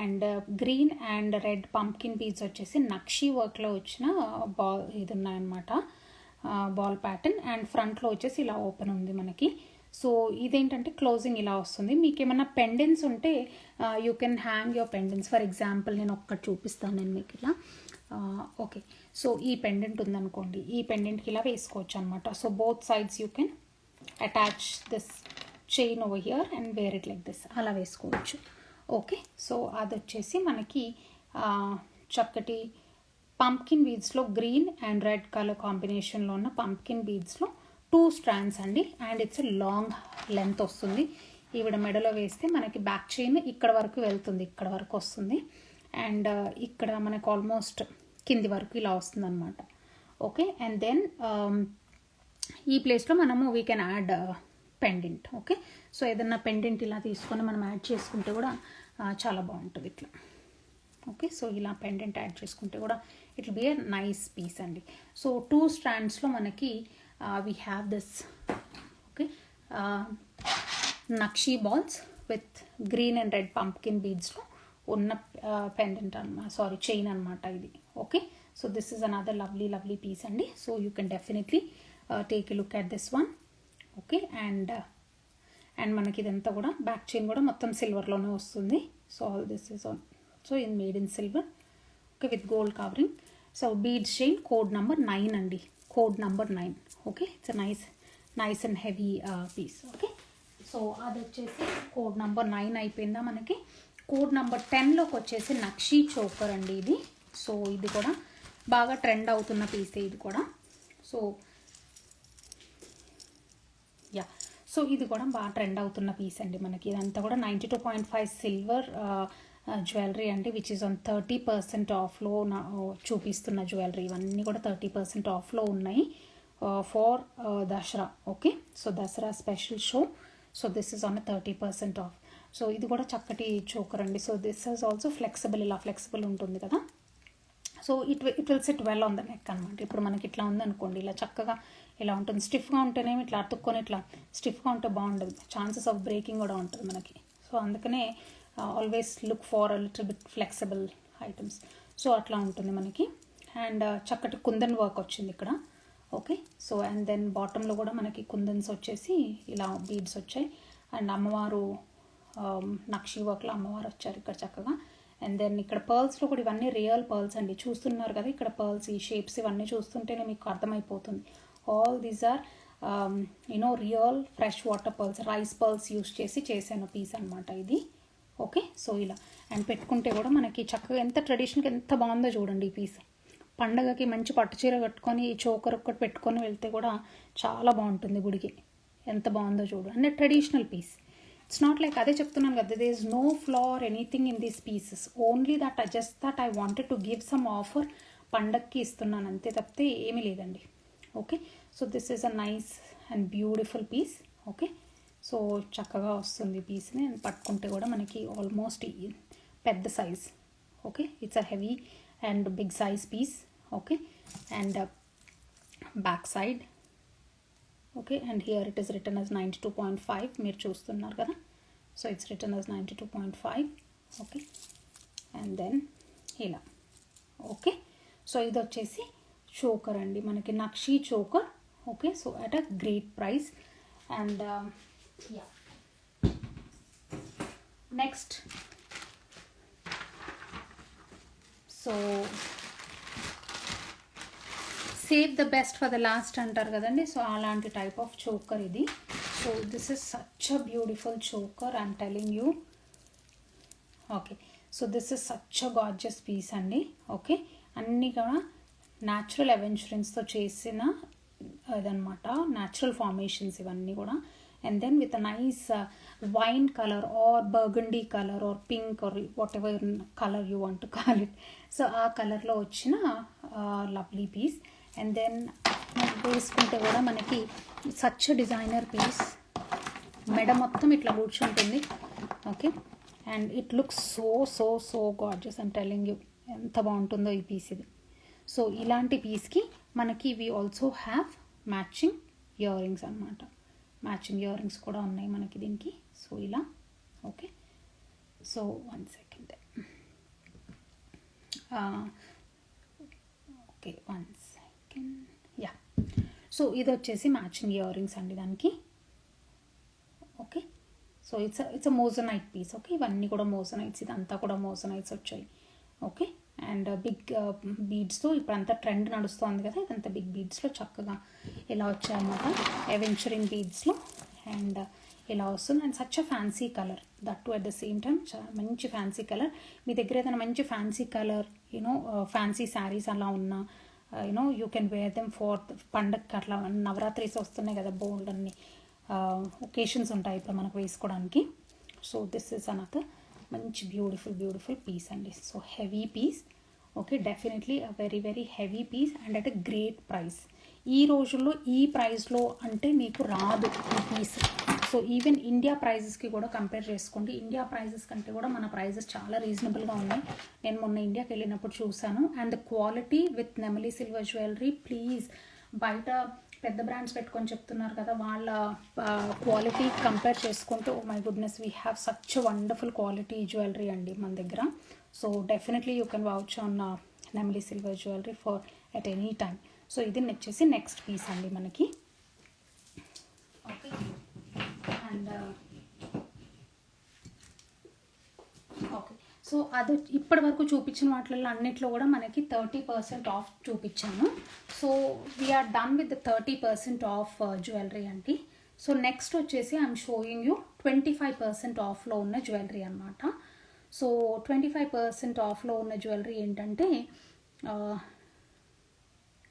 And green and red pumpkin beads వచ్చేసి నక్షీ వర్క్లో వచ్చిన బాల్ ఇది ఉన్నాయన్నమాట, బాల్ ప్యాటర్న్. అండ్ ఫ్రంట్లో వచ్చేసి ఇలా ఓపెన్ ఉంది మనకి. సో ఇదేంటంటే క్లోజింగ్ ఇలా వస్తుంది. మీకు ఏమైనా పెండెంట్స్ ఉంటే you can hang your pendants. For example నేను ఒక్కటి చూపిస్తాను నేను మీకు ఇలా. ఓకే, సో ఈ పెండెంట్ ఉందనుకోండి, ఈ పెండెంట్కి ఇలా వేసుకోవచ్చు అనమాట. So both sides you can attach this chain over here and wear it like this, అలా వేసుకోవచ్చు. ఓకే, సో అది వచ్చేసి మనకి చక్కటి పంప్కిన్ బీడ్స్లో గ్రీన్ అండ్ రెడ్ కలర్ కాంబినేషన్లో ఉన్న పంప్కిన్ బీడ్స్లో 2 strands అండి. అండ్ ఇట్స్ లాంగ్ లెంత్ వస్తుంది. ఈవిడ మెడలో వేస్తే మనకి బ్యాక్ చైన్ ఇక్కడ వరకు వెళ్తుంది, ఇక్కడ వరకు వస్తుంది. అండ్ ఇక్కడ మనకు ఆల్మోస్ట్ కింది వరకు ఇలా వస్తుంది అనమాట. ఓకే, అండ్ దెన్ ఈ ప్లేస్లో మనము we can add pendant. Okay, so ఏదన్నా పెండెంట్ ఇలా తీసుకొని మనం యాడ్ చేసుకుంటే కూడా చాలా బాగుంటుంది ఇట్లా. ఓకే, సో ఇలా పెండెంట్ యాడ్ చేసుకుంటే కూడా it will be a nice piece అండి. సో 2 strandsలో మనకి we have this, okay, nakshi balls with green and red pumpkin beads lo unna pendant sorry chain anamata idi. Okay, so this is another lovely piece andi. So you can definitely take a look at this one. Okay, and manaki idantha kuda back chain kuda mottham silver lone vastundi. So all this is on, so in made in silver, okay, with gold covering. So beads chain code number 9 andi, code number 9. Okay, it's nice and heavy piece. Okay, so అది వచ్చేసి code number 9 అయిపోయిందా మనకి. Code number 10లోకి వచ్చేసి nakshi choker అండి ఇది. So ఇది కూడా బాగా ట్రెండ్ అవుతున్న పీసే ఇది కూడా. సో యా, సో ఇది కూడా బాగా ట్రెండ్ అవుతున్న పీస్ అండి మనకి. ఇదంతా కూడా 92.5 సిల్వర్ జ్యువెలరీ అండి, విచ్ ఈజ్ ఆన్ 30% ఆఫ్లో చూపిస్తున్న జ్యువెలరీ. ఇవన్నీ కూడా 30% ఆఫ్లో ఉన్నాయి for Dashra. Okay, so Dashra special show. So this is on a 30% off. So ఇది కూడా చక్కటి చోకర్ అండి. So this is also flexible, ఇలా ఫ్లెక్సిబుల్ ఉంటుంది కదా. So it will SIT well on the neck అనమాట. ఇప్పుడు మనకి ఇట్లా ఉందనుకోండి, ఇలా చక్కగా ఇలా ఉంటుంది. స్టిఫ్గా ఉంటేనేమి ఇట్లా అతుక్కొని ఇట్లా స్టిఫ్గా ఉంటే బాగుండదు, ఛాన్సెస్ ఆఫ్ బ్రేకింగ్ కూడా ఉంటుంది మనకి. సో అందుకనే always look for a little bit flexible items. So అట్లా ఉంటుంది మనకి. అండ్ చక్కటి కుందన్ వర్క్ వచ్చింది ఇక్కడ. ఓకే, సో అండ్ దెన్ బాటంలో కూడా మనకి కుందన్స్ వచ్చేసి ఇలా బీడ్స్ వచ్చాయి. అండ్ అమ్మవారు నక్షీ వర్క్లో అమ్మవారు వచ్చారు ఇక్కడ చక్కగా. అండ్ దెన్ ఇక్కడ పర్ల్స్లో కూడా ఇవన్నీ రియల్ పర్ల్స్ అండి. చూస్తున్నారు కదా ఇక్కడ పర్ల్స్, ఈ షేప్స్ ఇవన్నీ చూస్తుంటేనే మీకు అర్థమైపోతుంది. All these are real fresh water pearls, rice pearls use చేసి చేసిన పీస్ అనమాట ఇది. ఓకే, సో ఇలా అండ్ పెట్టుకుంటే కూడా మనకి చక్కగా ఎంత ట్రెడిషనల్గా ఎంత బాగుందో చూడండి ఈ పీస్. పండగకి మంచి పట్టు చీర కట్టుకొని ఈ చోకర్ ఒక్కటి పెట్టుకొని వెళ్తే కూడా చాలా బాగుంటుంది గుడికి. ఎంత బాగుందో చూడు. అంటే traditional piece. It's not like, అదే చెప్తున్నాను కదా, there is no flaw or anything in these pieces. Only that I wanted to give some offer. పండగకి ఇస్తున్నాను అంతే తప్పితే ఏమీ లేదండి. Okay, so this is a nice and beautiful piece. Okay, so చక్కగా వస్తుంది పీస్ని. పట్టుకుంటే కూడా మనకి ఆల్మోస్ట్ పెద్ద size. Okay, it's a heavy and big size piece. Okay, and back side. Okay, and here it is written as 92.5 మీరు చూస్తున్నారు కదా. So it's written as 92.5. Okay, and then ఇలా. ఓకే, సో ఇది వచ్చేసి చోకర్ అండి మనకి, nakshi choker. Okay, so at a great price. And yeah, next, so save the best for the last అంటారు కదండి. సో అలాంటి టైప్ ఆఫ్ చోకర్ ఇది. So this is such a beautiful choker, I'm telling you. Okay, so this is such a gorgeous piece అండి. Okay, అన్నీ కూడా natural అవెంచరెన్స్తో చేసిన ఇదనమాట, natural formations ఇవన్నీ కూడా. And then with nice wine colour or burgundy colour or pink or whatever colour you want to call it. So ఆ కలర్లో వచ్చిన లవ్లీ పీస్. అండ్ దెన్ వేసుకుంటే కూడా మనకి సచ్ డిజైనర్ పీస్, మెడ మొత్తం ఇట్లా కూర్చుంటుంది. Okay, and it looks so so so gorgeous, I'm telling you. ఎంత బాగుంటుందో ఈ పీస్ ఇది. సో ఇలాంటి పీస్కి మనకి we also have matching earrings అనమాట. మ్యాచింగ్ ఇయర్ రింగ్స్ కూడా ఉన్నాయి మనకి దీనికి. సో ఇలా. Okay, so 1 second. Okay 1 second. Yeah, so ఇది వచ్చేసి మ్యాచింగ్ ఇయర్ రింగ్స్ అండి దానికి. Okay, so it's a moissanite piece. Okay, ఇవన్నీ కూడా మోజనైట్స్, ఇదంతా కూడా మోజనైట్స్ వచ్చాయి. ఓకే, అండ్ బిగ్ బీడ్స్తో ఇప్పుడంతా ట్రెండ్ నడుస్తుంది కదా, ఇదంతా బిగ్ బీడ్స్లో చక్కగా ఇలా వచ్చాయన్నమాట, అవెంచరింగ్ బీడ్స్లో. అండ్ ఇలా వస్తుంది. And such a fancy colour, that to at the same time మంచి ఫ్యాన్సీ కలర్. మీ దగ్గర ఏదైనా మంచి fancy colour you know fancy saris అలా ఉన్నా you know you can wear them for పండగకి. అట్లా నవరాత్రీస్ వస్తున్నాయి కదా, బోల్డ్ అన్ని ఒకేషన్స్ ఉంటాయి ఇప్పుడు మనకు వేసుకోవడానికి. సో దిస్ ఇస్ అనదర్ మంచి బ్యూటిఫుల్ పీస్ అండి. So heavy piece. Okay, definitely a very very heavy piece and at a great price. ఈ రోజుల్లో ఈ ప్రైస్లో అంటే మీకు రాదు ఈ పీస్. సో ఈవెన్ ఇండియా ప్రైజెస్కి కూడా కంపేర్ చేసుకోండి. ఇండియా ప్రైజెస్ కంటే కూడా మన ప్రైజెస్ చాలా రీజనబుల్గా ఉన్నాయి. నేను మొన్న ఇండియాకి వెళ్ళినప్పుడు చూసాను. And the quality with Nemali silver jewellery, please బయట పెద్ద బ్రాండ్స్ పెట్టుకొని చెప్తున్నారు కదా, వాళ్ళ క్వాలిటీ కంపేర్ చేసుకుంటూ oh my goodness, we have such wonderful quality jewellery అండి మన దగ్గర. So definitely you can vouch on Nemali silver jewellery for at any time. So ఇది వచ్చేసి నెక్స్ట్ పీస్ అండి మనకి. ఓకే, అండ్ ఓకే, సో అది ఇప్పటి వరకు చూపించిన వాటిల్లో అన్నిట్లో కూడా మనకి 30% ఆఫ్ చూపించాను. So we are done with the 30% off jewellery అండి. సో నెక్స్ట్ వచ్చేసి ఐఎమ్ షోయింగ్ యూ 25% ఆఫ్లో ఉన్న జ్యువెలరీ అనమాట. సో 25% ఆఫ్లో ఉన్న జ్యువెలరీ ఏంటంటే,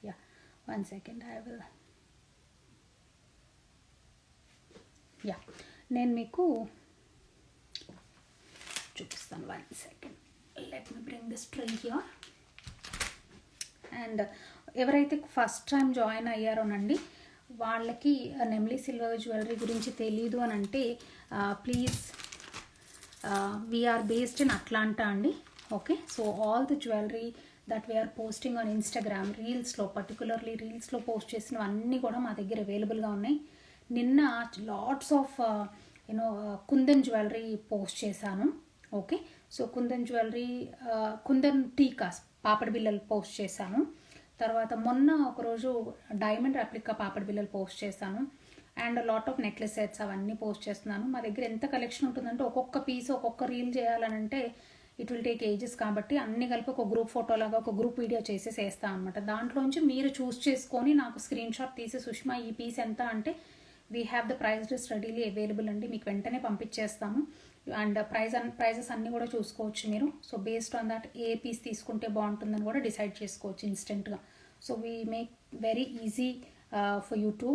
yeah 1 second I will, yeah నేను మీకు చూపిస్తాను. 1 second, let me bring this tray here. And ఎవరైతే ఫస్ట్ టైం జాయిన్ అయ్యారోనండి, వాళ్ళకి నెమలీ సిల్వర్ జ్యువెలరీ గురించి తెలీదు అని అంటే please, we're based in Atlanta అండి. Okay, so all the jewellery that we're posting on Instagram రీల్స్లో, పర్టికులర్లీ రీల్స్లో పోస్ట్ చేసినవన్నీ కూడా మా దగ్గర అవైలబుల్గా ఉన్నాయి. నిన్న lots of you know kundan jewellery post చేశాను. Okay, so kundan jewellery, kundan టీకాస్ papdi బిళ్ళలు పోస్ట్ చేశాను. తర్వాత మొన్న ఒకరోజు డైమండ్ రెప్లికా పాపడి బిళ్ళలు పోస్ట్ చేశాను. And lot of necklace sets అవన్నీ పోస్ట్ చేస్తున్నాను. మా దగ్గర ఎంత కలెక్షన్ ఉంటుందంటే ఒక్కొక్క పీస్ ఒక్కొక్క రీల్ చేయాలనంటే ఇట్ విల్ టేక్ ఏజెస్. కాబట్టి అన్ని కలిపి ఒక గ్రూప్ ఫోటోలాగా ఒక గ్రూప్ వీడియో చేసేసేస్తాను అనమాట. దాంట్లోంచి మీరు చూస్ చేసుకొని నాకు స్క్రీన్ షాట్ తీసి, సుష్మా ఈ పీస్ ఎంత అంటే, we have the price list readily available అండి, మీకు వెంటనే పంపించేస్తాము. అండ్ ప్రైజెస్ అన్నీ కూడా చూసుకోవచ్చు మీరు. సో బేస్డ్ ఆన్ దట్ ఏ పీస్ తీసుకుంటే బాగుంటుందని కూడా డిసైడ్ చేసుకోవచ్చు ఇన్స్టెంట్గా. So we make very easy for you to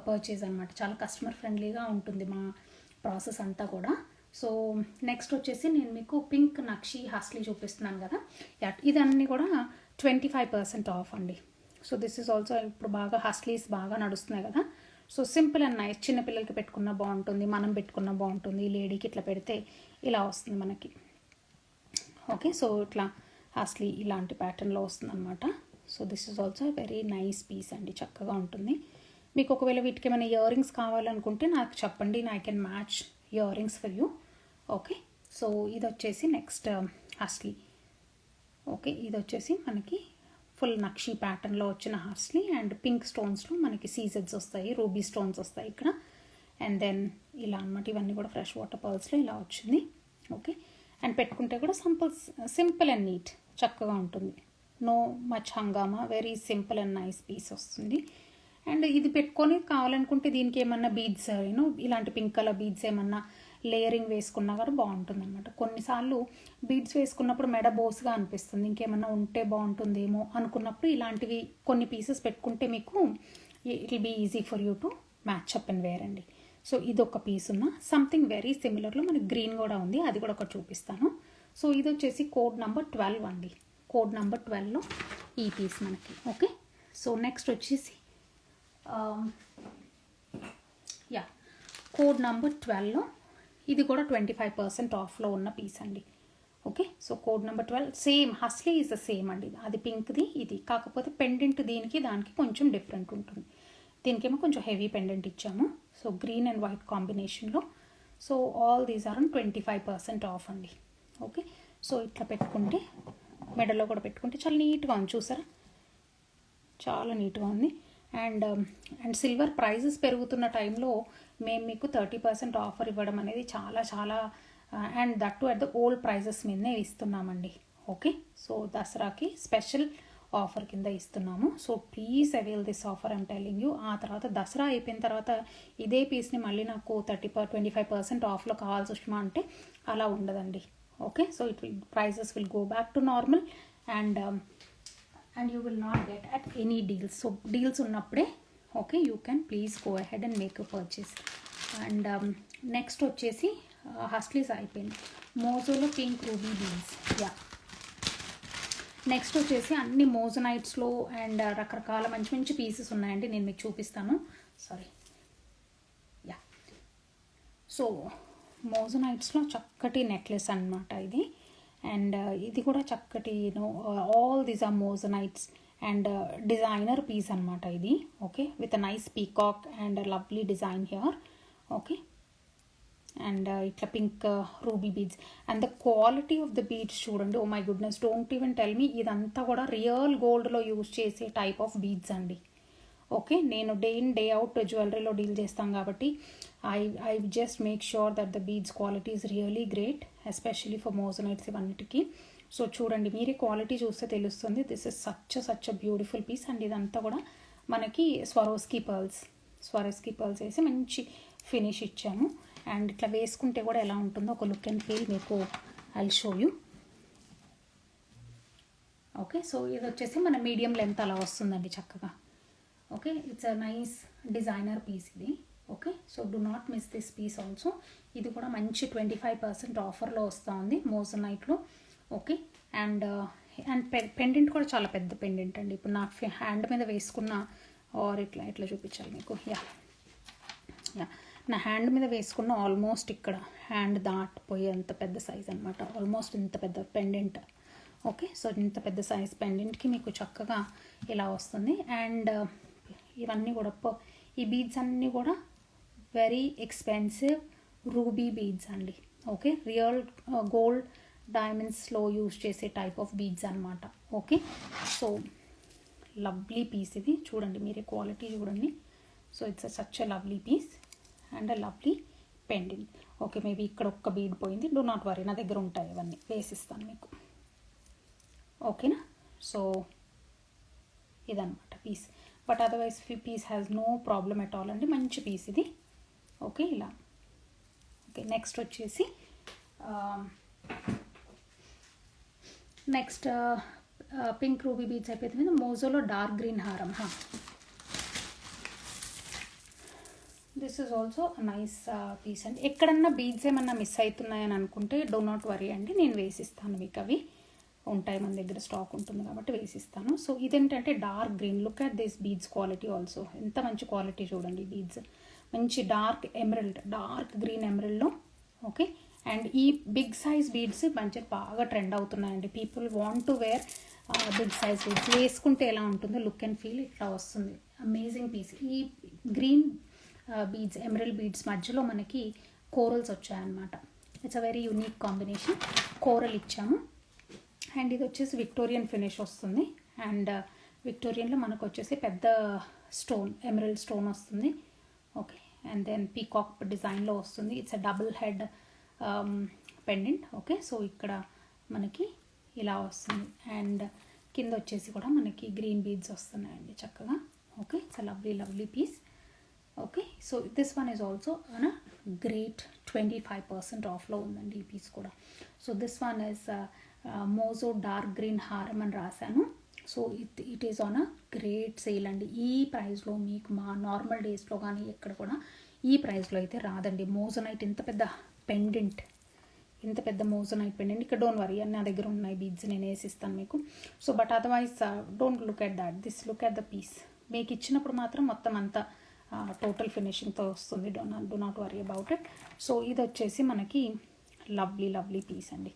purchase అనమాట. చాలా కస్టమర్ ఫ్రెండ్లీగా ఉంటుంది మా ప్రాసెస్ అంతా కూడా. సో నెక్స్ట్ వచ్చేసి నేను మీకు పింక్ నక్షి హస్లీ చూపిస్తున్నాను కదా, ఇదన్నీ కూడా 25% ఆఫ్ అండి. సో దిస్ ఈజ్ ఆల్సో ఇప్పుడు బాగా హస్లీస్ బాగా నడుస్తున్నాయి కదా. సో సింపుల్ అండ్ నైస్, చిన్నపిల్లలకి పెట్టుకున్న బాగుంటుంది, మనం పెట్టుకున్న బాగుంటుంది, లేడీకి ఇట్లా పెడితే ఇలా వస్తుంది మనకి. ఓకే, సో ఇట్లా హస్లీ ఇలాంటి ప్యాటర్న్లో వస్తుంది అనమాట. So this is also very nice piece అండి, చక్కగా ఉంటుంది. మీకు ఒకవేళ వీటికి ఏమైనా ఇయర్ రింగ్స్ కావాలనుకుంటే నాకు చెప్పండి, I can match ear rings for you. Okay, so ఇది వచ్చేసి నెక్స్ట్ హస్లీ. ఓకే, ఇది వచ్చేసి మనకి ఫుల్ నక్షి ప్యాటర్న్లో వచ్చిన హస్లీ అండ్ పింక్ స్టోన్స్లో మనకి సీజెడ్స్ వస్తాయి, రూబీ స్టోన్స్ వస్తాయి ఇక్కడ. అండ్ దెన్ ఇలా అనమాట, ఇవన్నీ కూడా ఫ్రెష్ వాటర్ పర్ల్స్లో ఇలా వచ్చింది. ఓకే, అండ్ పెట్టుకుంటే కూడా సింపుల్ అండ్ నీట్, చక్కగా ఉంటుంది. నో మచ్ హంగామా, very simple and nice piece వస్తుంది. అండ్ ఇది పెట్టుకొని కావాలనుకుంటే దీనికి ఏమన్నా బీడ్స్ ఇలాంటి పింక్ కలర్ బీడ్స్ ఏమన్నా లేయరింగ్ వేసుకున్నా కూడా బాగుంటుంది అనమాట. కొన్నిసార్లు బీడ్స్ వేసుకున్నప్పుడు మెడ బోస్గా అనిపిస్తుంది, ఇంకేమన్నా ఉంటే బాగుంటుందేమో అనుకున్నప్పుడు ఇలాంటివి కొన్ని పీసెస్ పెట్టుకుంటే మీకు it will be easy for you to match up and wear అండి. సో ఇది ఒక పీస్ ఉన్న సంథింగ్ వెరీ సిమిలర్లో మనకి గ్రీన్ కూడా ఉంది, అది కూడా ఒకటి చూపిస్తాను. సో ఇది వచ్చేసి కోడ్ నెంబర్ 12 అండి. కోడ్ నెంబర్ 12లో ఈ పీస్ మనకి. ఓకే, సో నెక్స్ట్ వచ్చేసి కోడ్ నెంబర్ 12లో ఇది కూడా 25% ఆఫ్లో ఉన్న పీస్ అండి. Okay, so code number 12 same, hasli is the same అండి. అది పింక్ది ఇది, కాకపోతే పెండెంట్ దీనికి దానికి కొంచెం డిఫరెంట్ ఉంటుంది. దీనికేమో కొంచెం హెవీ పెండెంట్ ఇచ్చాము. సో గ్రీన్ అండ్ వైట్ కాంబినేషన్లో. So all these are 25% off అండి. ఓకే, సో ఇట్లా పెట్టుకుంటే మెడలో కూడా పెట్టుకుంటే చాలా నీట్గా ఉంది, చూసారా, చాలా నీట్గా ఉంది. అండ్ సిల్వర్ ప్రైజెస్ పెరుగుతున్న టైంలో మేము మీకు 30% ఆఫర్ ఇవ్వడం అనేది చాలా చాలా and that to at the old prices మీదనే ఇస్తున్నామండి. ఓకే, సో దసరాకి స్పెషల్ ఆఫర్ కింద ఇస్తున్నాము. So please avail this offer I'm telling you. ఆ తర్వాత దసరా అయిపోయిన తర్వాత ఇదే పీస్ని మళ్ళీ నాకు 25% ఆఫ్లో కావాల్సి వచ్చినా అంటే అలా ఉండదండి. Okay, so it will prices will go back to normal and you will not get at any deals. So deals ఉన్నప్పుడే okay you can please go ahead and make a purchase. And next వచ్చేసి హస్లీస్ అయిపోయింది, మోజోలో pink ruby beans. Next వచ్చేసి అన్ని మోజనైట్స్లో and రకరకాల మంచి మంచి pieces ఉన్నాయండి, నేను మీకు చూపిస్తాను. సారీ, సో మోజనైట్స్లో చక్కటి నెక్లెస్ అన్నమాట ఇది. అండ్ ఇది కూడా చక్కటి all these are moissanites and designer piece అనమాట ఇది. Okay, with a nice peacock and lovely design here. Okay, and ఇట్లా pink ruby beads and the quality of the beads చూడండి. Oh my goodness, don't even tell me, ఇదంతా కూడా real గోల్డ్లో use చేసే type of beads అండి. Okay, నేను day in day out జ్యువెలరీలో deal చేస్తాం కాబట్టి I just make sure that the beads quality is really great, especially for moissanites ఇవన్నిటికీ. సో చూడండి, మీరే క్వాలిటీ చూస్తే తెలుస్తుంది. This is such a beautiful piece and ఇదంతా కూడా మనకి స్వరోస్కీ పర్ల్స్ వేసి మంచి ఫినిష్ ఇచ్చాము. అండ్ ఇట్లా వేసుకుంటే కూడా ఎలా ఉంటుందో ఒక లుక్ అండ్ ఫీల్ మీకు I show you. Okay, so ఇది వచ్చేసి మన మీడియం లెంత్ అలా వస్తుందండి చక్కగా. Okay, it's a nice designer piece ఇది. Okay, so do not miss this piece also. ఇది కూడా మంచి 25% ఆఫర్లో వస్తూ ఉంది మోజనైట్లో. ఓకే, అండ్ పెండెంట్ కూడా చాలా పెద్ద పెండెంట్ అండి. ఇప్పుడు నా హ్యాండ్ మీద వేసుకున్న ఆర్ ఇట్లా చూపించాలి మీకు. నా హ్యాండ్ మీద వేసుకున్న ఆల్మోస్ట్ ఇక్కడ హ్యాండ్ దాటిపోయేంత పెద్ద సైజ్ అనమాట, ఆల్మోస్ట్ ఇంత పెద్ద పెండెంట్. ఓకే, సో ఇంత పెద్ద సైజ్ పెండెంట్కి మీకు చక్కగా ఇలా వస్తుంది. అండ్ ఇవన్నీ కూడా ఈ బీడ్స్ అన్నీ కూడా వెరీ ఎక్స్పెన్సివ్ రూబీ బీడ్స్ అండి. ఓకే, రియల్ గోల్డ్ డైమండ్స్లో యూజ్ చేసే టైప్ ఆఫ్ బీడ్స్ అనమాట. ఓకే, సో లవ్లీ పీస్ ఇది, చూడండి మీరే క్వాలిటీ చూడండి. So it's such a lovely piece and a lovely pendant. Okay, maybe ఇక్కడ ఒక్క బీడ్ పోయింది, డూ నాట్ వరీ, నా దగ్గర ఉంటాయి ఇవన్నీ వేసిస్తాను మీకు. ఓకేనా, సో ఇదన్నమాట piece. But otherwise piece has no problem at all అండి, మంచి పీస్ ఇది. ఓకే, ఇలా. ఓకే, నెక్స్ట్ వచ్చేసి నెక్స్ట్ పింక్ రూబీ బీడ్స్ అయిపోయింది. మోజోలో డార్క్ గ్రీన్ హారం. This is also nice piece అండి. ఎక్కడన్నా బీడ్స్ ఏమన్నా మిస్ అవుతున్నాయని అనుకుంటే డో నాట్ వరీ అండి, నేను వేసిస్తాను మీకు. అవి ఉంటాయి, మన దగ్గర స్టాక్ ఉంటుంది కాబట్టి వేసిస్తాను. సో ఇదేంటంటే dark green, look at this beads quality also, ఎంత మంచి క్వాలిటీ చూడండి. బీడ్స్ మంచి డార్క్ ఎమరల్డ్, డార్క్ గ్రీన్ ఎమరల్డ్లో. ఓకే, అండ్ ఈ బిగ్ సైజ్ బీడ్స్ మంచి బాగా ట్రెండ్ అవుతున్నాయండి. People want to wear big size beads. వేసుకుంటే ఎలా ఉంటుందో లుక్ అండ్ ఫీల్ ఇట్లా వస్తుంది. Amazing piece. ఈ గ్రీన్ బీడ్స్, ఎమరల్డ్ బీడ్స్ మధ్యలో మనకి కోరల్స్ వచ్చాయన్నమాట. It's a very unique combination. Coral ఇచ్చాము. అండ్ ఇది వచ్చేసి విక్టోరియన్ ఫినిష్ వస్తుంది. అండ్ విక్టోరియన్లో మనకు వచ్చేసి పెద్ద స్టోన్, ఎమరల్డ్ స్టోన్ వస్తుంది. ఓకే, అండ్ దెన్ పీకాక్ డిజైన్లో వస్తుంది. It's a double head pendant. Okay, so ఇక్కడ మనకి ఇలా వస్తుంది. అండ్ కింద వచ్చేసి కూడా మనకి గ్రీన్ బీడ్స్ వస్తున్నాయండి చక్కగా. Okay, it's lovely piece. Okay, so this one is also an great 25% ఆఫ్లో ఉందండి ఈ పీస్ కూడా. So this one is mojo dark green హారం అని రాశాను. So it is on a great sale అండి. ఈ ప్రైస్లో మీకు మా నార్మల్ డేస్లో కానీ ఎక్కడ కూడా ఈ ప్రైస్లో అయితే రాదండి. మోజోనైట్ ఇంత పెద్ద పెండెంట్, ఇంత పెద్ద మోజోనైట్ పెండెంట్. ఇక్కడ డోంట్ వరీ, నా దగ్గర ఉన్నాయి బీడ్స్, నేను వేసిస్తాను మీకు. So but otherwise don't look at that, look at the piece. మీకు ఇచ్చినప్పుడు మాత్రం మొత్తం అంతా టోటల్ ఫినిషింగ్తో వస్తుంది. Do not worry about it. So ఇది వచ్చేసి మనకి లవ్లీ పీస్ అండి.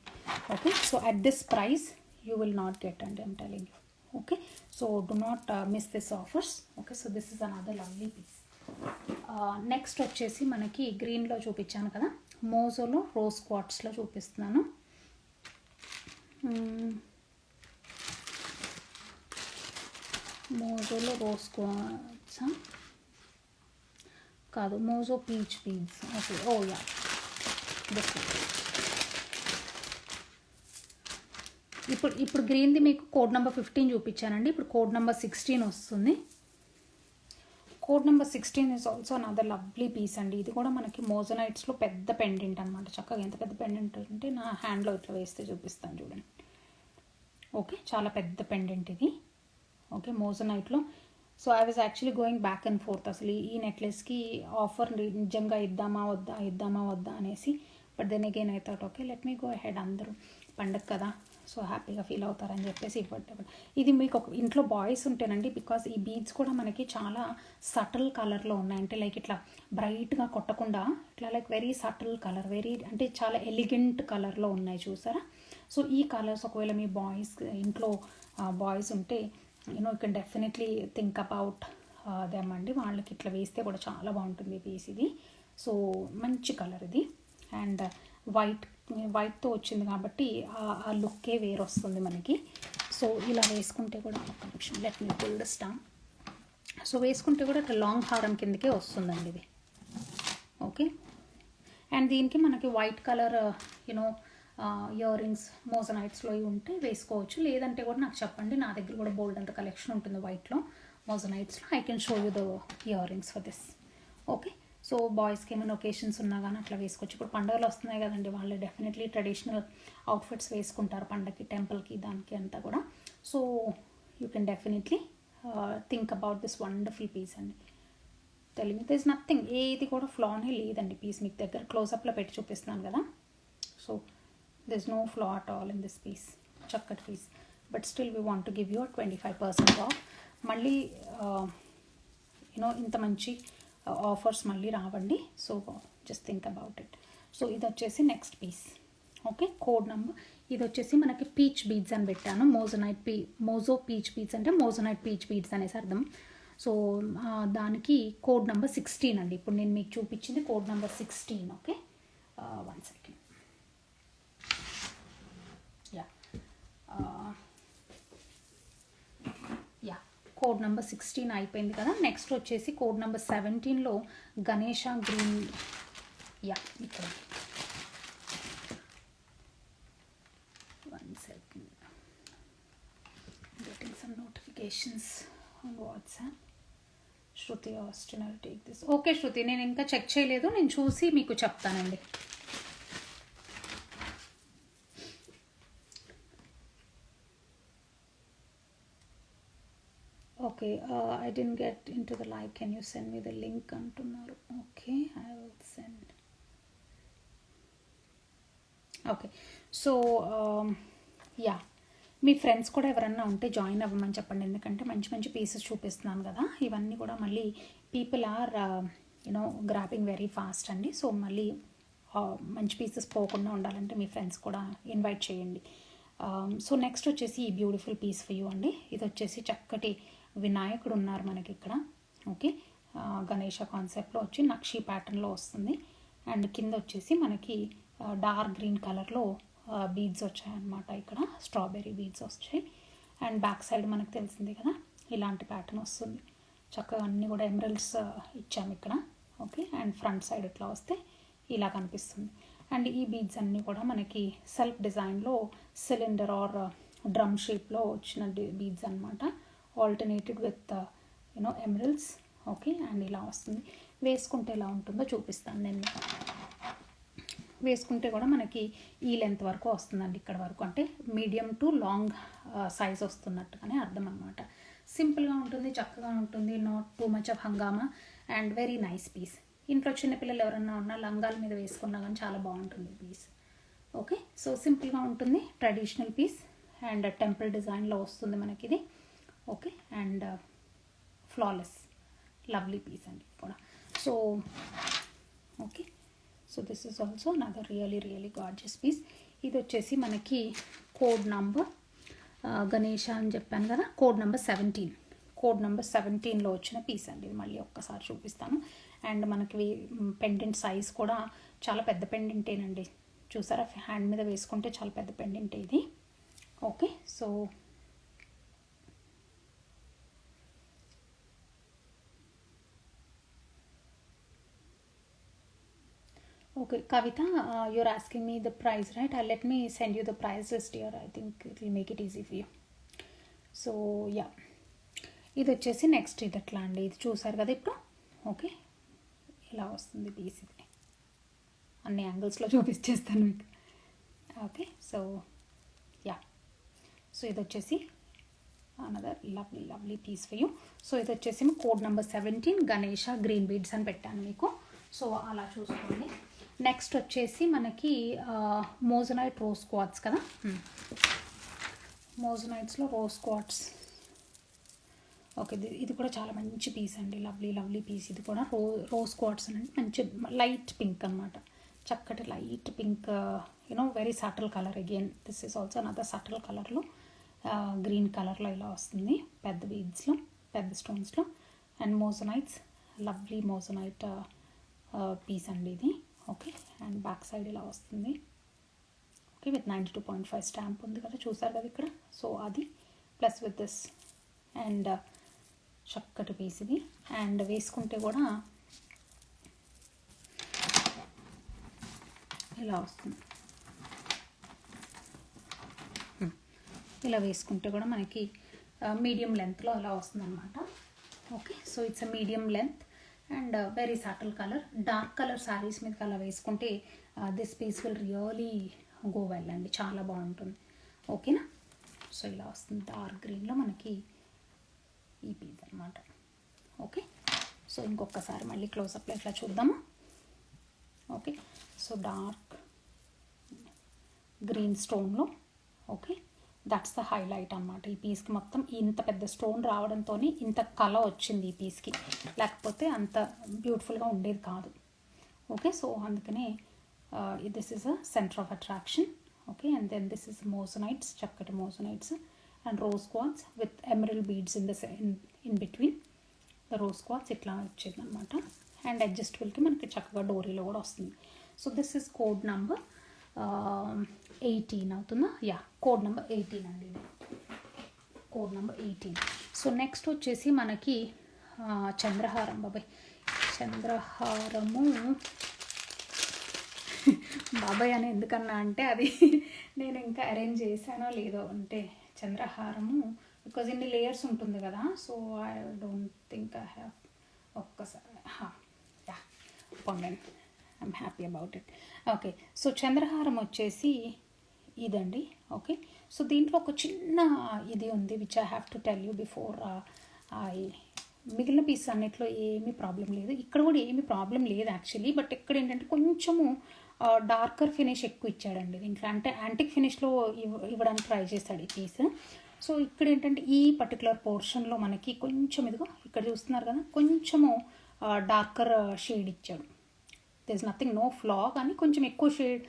Okay, so at this price you will not get అండి, I'm telling you. Okay, so do not miss this offers. Okay, so this is another lovely piece. Next వచ్చేసి మనకి గ్రీన్లో చూపించాను కదా, మోజోలో రోజ్ క్వార్ట్స్లో చూపిస్తున్నాను. మోజోలో రోజ్ క్వార్ట్స్ కాదు, mojo peach beads. Okay, oh yeah, this. ఇప్పుడు గ్రీన్ది మీకు కోడ్ నెంబర్ 15 చూపించానండి. ఇప్పుడు కోడ్ నెంబర్ 16 వస్తుంది. Code number 16 is also another lovely piece అండి. ఇది కూడా మనకి మోజోనైట్స్లో పెద్ద పెండెంట్ అనమాట. చక్కగా ఎంత పెద్ద పెండెంట్ అంటే నా హ్యాండ్లో ఇట్లా వేస్తే చూపిస్తాను చూడండి. ఓకే, చాలా పెద్ద పెండెంట్ ఇది. ఓకే, మోజోనైట్లో. So I was actually going back and forth, అసలు ఈ నెక్లెస్కి ఆఫర్ నిజంగా ఇద్దామా వద్దా అనేసి. But then again I thought okay let me go ahead, అందరూ పండగ కదా, సో హ్యాపీగా ఫీల్ అవుతారని చెప్పేసి ఇవ్వడం. ఇది మీకు ఒక ఇంట్లో బాయ్స్ ఉంటేనండి, బికాజ్ ఈ బీడ్స్ కూడా మనకి చాలా సటిల్ కలర్లో ఉన్నాయి. అంటే లైక్ ఇట్లా బ్రైట్గా కొట్టకుండా ఇట్లా like very subtle colour, very అంటే చాలా ఎలిగెంట్ కలర్లో ఉన్నాయి చూసారా. సో ఈ కలర్స్ ఒకవేళ మీ బాయ్స్ ఇంట్లో బాయ్స్ ఉంటే you can definitely think about them అండి. వాళ్ళకి ఇట్లా వేస్తే కూడా చాలా బాగుంటుంది ఈ పీస్ ఇది. సో మంచి కలర్ ఇది. అండ్ వైట్తో వచ్చింది కాబట్టి ఆ లుక్కే వేరు వస్తుంది మనకి. సో ఇలా వేసుకుంటే కూడా ఒక నిమిషం, let me pull this down. So వేసుకుంటే కూడా ఇట్లా లాంగ్ హారం కిందకే వస్తుందండి ఇది. ఓకే, అండ్ దీనికి మనకి వైట్ కలర్ ఇయర్ రింగ్స్ మోజోనైట్స్లో ఉంటే వేసుకోవచ్చు, లేదంటే కూడా నాకు చెప్పండి. నా దగ్గర కూడా బోల్డ్ అంత కలెక్షన్ ఉంటుంది వైట్లో మోజోనైట్స్లో. I can show you the earrings for this. Okay, so బాయ్స్కి ఏమైనా ఒకేషన్స్ ఉన్నా కానీ అట్లా వేసుకోవచ్చు. ఇప్పుడు పండుగలు వస్తున్నాయి కదండి, వాళ్ళు డెఫినెట్లీ ట్రెడిషనల్ అవుట్ఫిట్స్ వేసుకుంటారు పండగకి, టెంపుల్కి, దానికి అంతా కూడా. So you can definitely think about this wonderful piece అండి. తెలివి దిస్ నథింగ్, ఏది కూడా ఫ్లానే లేదండి పీస్. మీకు దగ్గర క్లోజప్లో పెట్టి చూపిస్తున్నాను కదా. So this no flaw at all in this piece. చక్కటి piece, but still we want to give you 25% off. మళ్ళీ ఇంత మంచి ఆఫర్స్ మళ్ళీ రావండి. So just think about it. So ఇది వచ్చేసి next piece. Okay, code number ఇది వచ్చేసి మనకి పీచ్ బీడ్స్ అని పెట్టాను. మోజో పీచ్ బీడ్స్ అంటే మోజోనైట్ పీచ్ బీడ్స్ అనేసి అర్థం. సో దానికి కోడ్ నెంబర్ 16 అండి. ఇప్పుడు నేను మీకు చూపించింది code number 16. Okay, 1 second. Code number 16 అయిపోయింది కదా. నెక్స్ట్ వచ్చేసి కోడ్ నెంబర్ 17లో గణేష గ్రీన్. ఇక్కడ 1 second, getting some notifications on WhatsApp. Shruti Austin, I'll take this. Okay Shruti, నేను ఇంకా చెక్ చేయలేదు, నేను చూసి మీకు చెప్తానండి. Okay, I didn't get into the live. Can you send me the link అంటున్నారు. Okay, I will send. Okay, so me friends కూడా ఎవరన్నా ఉంటే జాయిన్ అవ్వమని చెప్పండి. ఎందుకంటే మంచి మంచి పీసెస్ చూపిస్తున్నాను కదా. ఇవన్నీ కూడా మళ్ళీ people are grabbing very fast అండి. సో మళ్ళీ మంచి పీసెస్ పోకుండా ఉండాలంటే మీ ఫ్రెండ్స్ కూడా ఇన్వైట్ చేయండి. సో నెక్స్ట్ వచ్చేసి ఈ బ్యూటిఫుల్ పీస్ ఫర్ యూ అండి. ఇది వచ్చేసి చక్కటి వినాయకుడు ఉన్నారు మనకి ఇక్కడ. ఓకే, గణేష కాన్సెప్ట్లో వచ్చి నక్షి ప్యాటర్న్లో వస్తుంది. అండ్ కింద వచ్చేసి మనకి డార్క్ గ్రీన్ కలర్లో బీడ్స్ వచ్చాయన్నమాట. ఇక్కడ స్ట్రాబెర్రీ బీడ్స్ వచ్చాయి. అండ్ బ్యాక్ సైడ్ మనకు తెలిసింది కదా ఇలాంటి ప్యాటర్న్ వస్తుంది. చక్కగా అన్నీ కూడా ఎమరల్డ్స్ ఇచ్చాము ఇక్కడ. ఓకే, అండ్ ఫ్రంట్ సైడ్ ఇట్లా వస్తే ఇలా కనిపిస్తుంది. అండ్ ఈ బీడ్స్ అన్నీ కూడా మనకి సెల్ఫ్ డిజైన్లో సిలిండర్ ఆర్ డ్రమ్ షేప్లో వచ్చిన బీడ్స్ అనమాట, alternated with emeralds. Okay, and ఇలా వస్తుంది. వేసుకుంటే ఎలా ఉంటుందో చూపిస్తాను నేను. వేసుకుంటే కూడా మనకి ఈ లెంత్ వరకు వస్తుందండి, ఇక్కడ వరకు, అంటే మీడియం టు లాంగ్ సైజ్ వస్తున్నట్టుగానే అర్థం అనమాట. సింపుల్గా ఉంటుంది, చక్కగా ఉంటుంది, నాట్ టూ మచ్ ఆఫ్ హంగామా, అండ్ వెరీ నైస్ పీస్. ఇంట్లో చిన్నపిల్లలు ఎవరన్నా ఉన్నా లంగాల మీద వేసుకున్నా కానీ చాలా బాగుంటుంది పీస్. ఓకే, సో సింపుల్గా ఉంటుంది, ట్రెడిషనల్ పీస్, అండ్ టెంపుల్ డిజైన్లో వస్తుంది మనకి ఇది. Okay, and flawless lovely piece అండి కూడా. So okay, so this is also another really gorgeous piece. ఇది వచ్చేసి మనకి కోడ్ నంబర్ గణేష అని చెప్పాను కదా, కోడ్ నెంబర్ 17, కోడ్ నెంబర్ 17లో వచ్చిన పీస్ అండి. ఇది మళ్ళీ ఒక్కసారి చూపిస్తాను. అండ్ మనకి పెండెంట్ సైజ్ కూడా చాలా పెద్ద పెండెంటేనండి, చూసారా, హ్యాండ్ మీద వేసుకుంటే చాలా పెద్ద పెండెంట్ ఇది. Okay, so okay, Kavita, you're asking me the price, right? Let me send you the price list here. I think it will make it easy for you. So yeah, ఇది వచ్చేసి next ఇది ఎట్లా అండి, ఇది చూసారు కదా ఇప్పుడు. ఓకే, ఇలా వస్తుంది పీస్. ఇది అన్ని యాంగిల్స్లో చూపించేస్తాను మీకు. ఓకే, సో యా, సో ఇది వచ్చేసి another lovely piece for you. So ఇది వచ్చేసి code number 17 Ganesha green beads అని పెట్టాను మీకు. సో అలా చూసుకోండి. నెక్స్ట్ వచ్చేసి మనకి మోజనైట్ రోజ్ క్వార్ట్స్ కదా, మోజనైట్స్లో రోజ్ క్వార్ట్స్. ఓకే, ఇది కూడా చాలా మంచి పీస్ అండి, లవ్లీ పీస్. ఇది కూడా రోజ్ క్వార్ట్స్ అంటే మంచి లైట్ పింక్ అనమాట, చక్కటి light pink, very subtle colour. Again this is also another subtle కలర్లో, గ్రీన్ కలర్లో ఇలా వస్తుంది, పెద్ద బీడ్స్లో, పెద్ద స్టోన్స్లో. And moissanites, lovely moissanite piece అండి ఇది. ఓకే, అండ్ బ్యాక్ సైడ్ ఇలా వస్తుంది. ఓకే, విత్ 92.5 స్టాంప్ ఉంది కదా, చూసారు కదా ఇక్కడ. సో అది ప్లస్ విత్ దిస్, అండ్ చక్కటి పీస్ ఇది. అండ్ వేసుకుంటే కూడా ఇలా వస్తుంది, ఇలా వేసుకుంటే కూడా మనకి మీడియం లెంత్లో అలా వస్తుంది అనమాట. Okay, so it's a medium length and very subtle colour. Dark colour saris మీద అలా వేసుకుంటే this piece will really go well అండి, చాలా బాగుంటుంది. ఓకేనా, సో ఇలా వస్తుంది డార్క్ గ్రీన్లో మనకి ఈ పీస్ అనమాట. ఓకే, సో ఇంకొకసారి మళ్ళీ క్లోజప్లో ఇట్లా చూద్దాము. ఓకే, సో డార్క్ గ్రీన్ స్టోన్లో. ఓకే, దట్స్ ద హైలైట్ అనమాట ఈ పీస్కి. మొత్తం ఇంత పెద్ద స్టోన్ రావడంతో ఇంత కలర్ వచ్చింది ఈ పీస్కి, లేకపోతే అంత బ్యూటిఫుల్గా ఉండేది కాదు. ఓకే, సో అందుకనే this is a centre of attraction. Okay, and then this is moissanites, చక్కటి moissanites and rose quartz with emerald beads in between the rose quartz ఇట్లా వచ్చేది అనమాట. అండ్ అడ్జస్టబుల్కి మనకి చక్కగా డోరీలో కూడా వస్తుంది. So this is code number 18 అవుతుందా? యా, కోడ్ నెంబర్ 18 అండి ఇది, కోడ్ నెంబర్ 18. సో నెక్స్ట్ వచ్చేసి మనకి చంద్రహారం. బాబాయ్, చంద్రహారము బాబాయ్ అని ఎందుకన్నా అంటే అది నేను ఇంకా అరేంజ్ చేశానో లేదో, అంటే చంద్రహారము బికాజ్ ఇన్ని లేయర్స్ ఉంటుంది కదా. So I don't think I have. ఒక్కసారి యా, పొందండి, I'm happy about it. Okay, so చంద్రహారం వచ్చేసి ఇదండి. ఓకే, సో దీంట్లో ఒక చిన్న ఇది ఉంది which I have to tell you before మిగిలిన పీస్ అన్నిట్లో ఏమీ ప్రాబ్లం లేదు, ఇక్కడ కూడా ఏమీ ప్రాబ్లం లేదు యాక్చువల్లీ. బట్ ఇక్కడ ఏంటంటే కొంచెము డార్కర్ ఫినిష్ ఎక్కువ ఇచ్చాడండి దీంట్లో, అంటే యాంటిక్ ఫినిష్లో ఇవ్వడానికి ట్రై చేస్తాడు ఈ పీస్. సో ఇక్కడ ఏంటంటే ఈ పర్టికులర్ పోర్షన్లో మనకి కొంచెం ఇదిగో ఇక్కడ చూస్తున్నారు కదా, కొంచెము డార్కర్ షేడ్ ఇచ్చాడు. దిర్ ఇస్ నథింగ్, నో ఫ్లా, కానీ కొంచెం ఎక్కువ షేడ్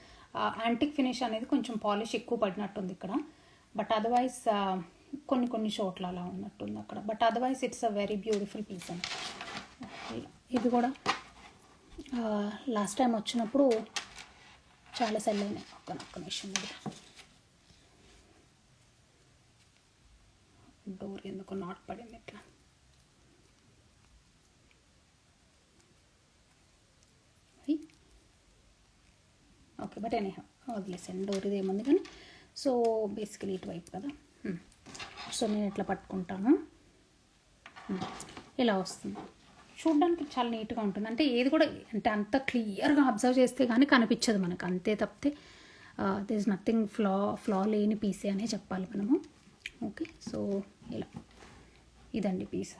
యాంటిక్ ఫినిష్ అనేది కొంచెం పాలిష్ ఎక్కువ పడినట్టుంది ఇక్కడ. బట్ అదర్వైజ్ కొన్ని చోట్ల అలా ఉన్నట్టుంది అక్కడ. But otherwise it's a very beautiful piece అండి. ఇది కూడా లాస్ట్ టైం వచ్చినప్పుడు చాలా సెల్ అయినాయి. ఒక్క నిమిషం, డోర్ ఎందుకు నాట్ పడింది ఇట్లా. ఓకే, బట్ ఎనీ వదిలేసాను, డోర్ ఇది ఏముంది కానీ. సో బేసికలీ ఇటువైపు కదా. సో నేను ఇట్లా పట్టుకుంటాను, ఇలా వస్తుంది. చూడడానికి చాలా నీట్గా ఉంటుంది. అంటే ఏది కూడా అంటే అంత క్లియర్గా అబ్జర్వ్ చేస్తే కానీ కనిపించదు మనకు, అంతే తప్పితే దిర్ ఇస్ నథింగ్ ఫ్లా లేని పీసే అనే చెప్పాలి మనము. ఓకే, సో ఇలా ఇదండి పీస్.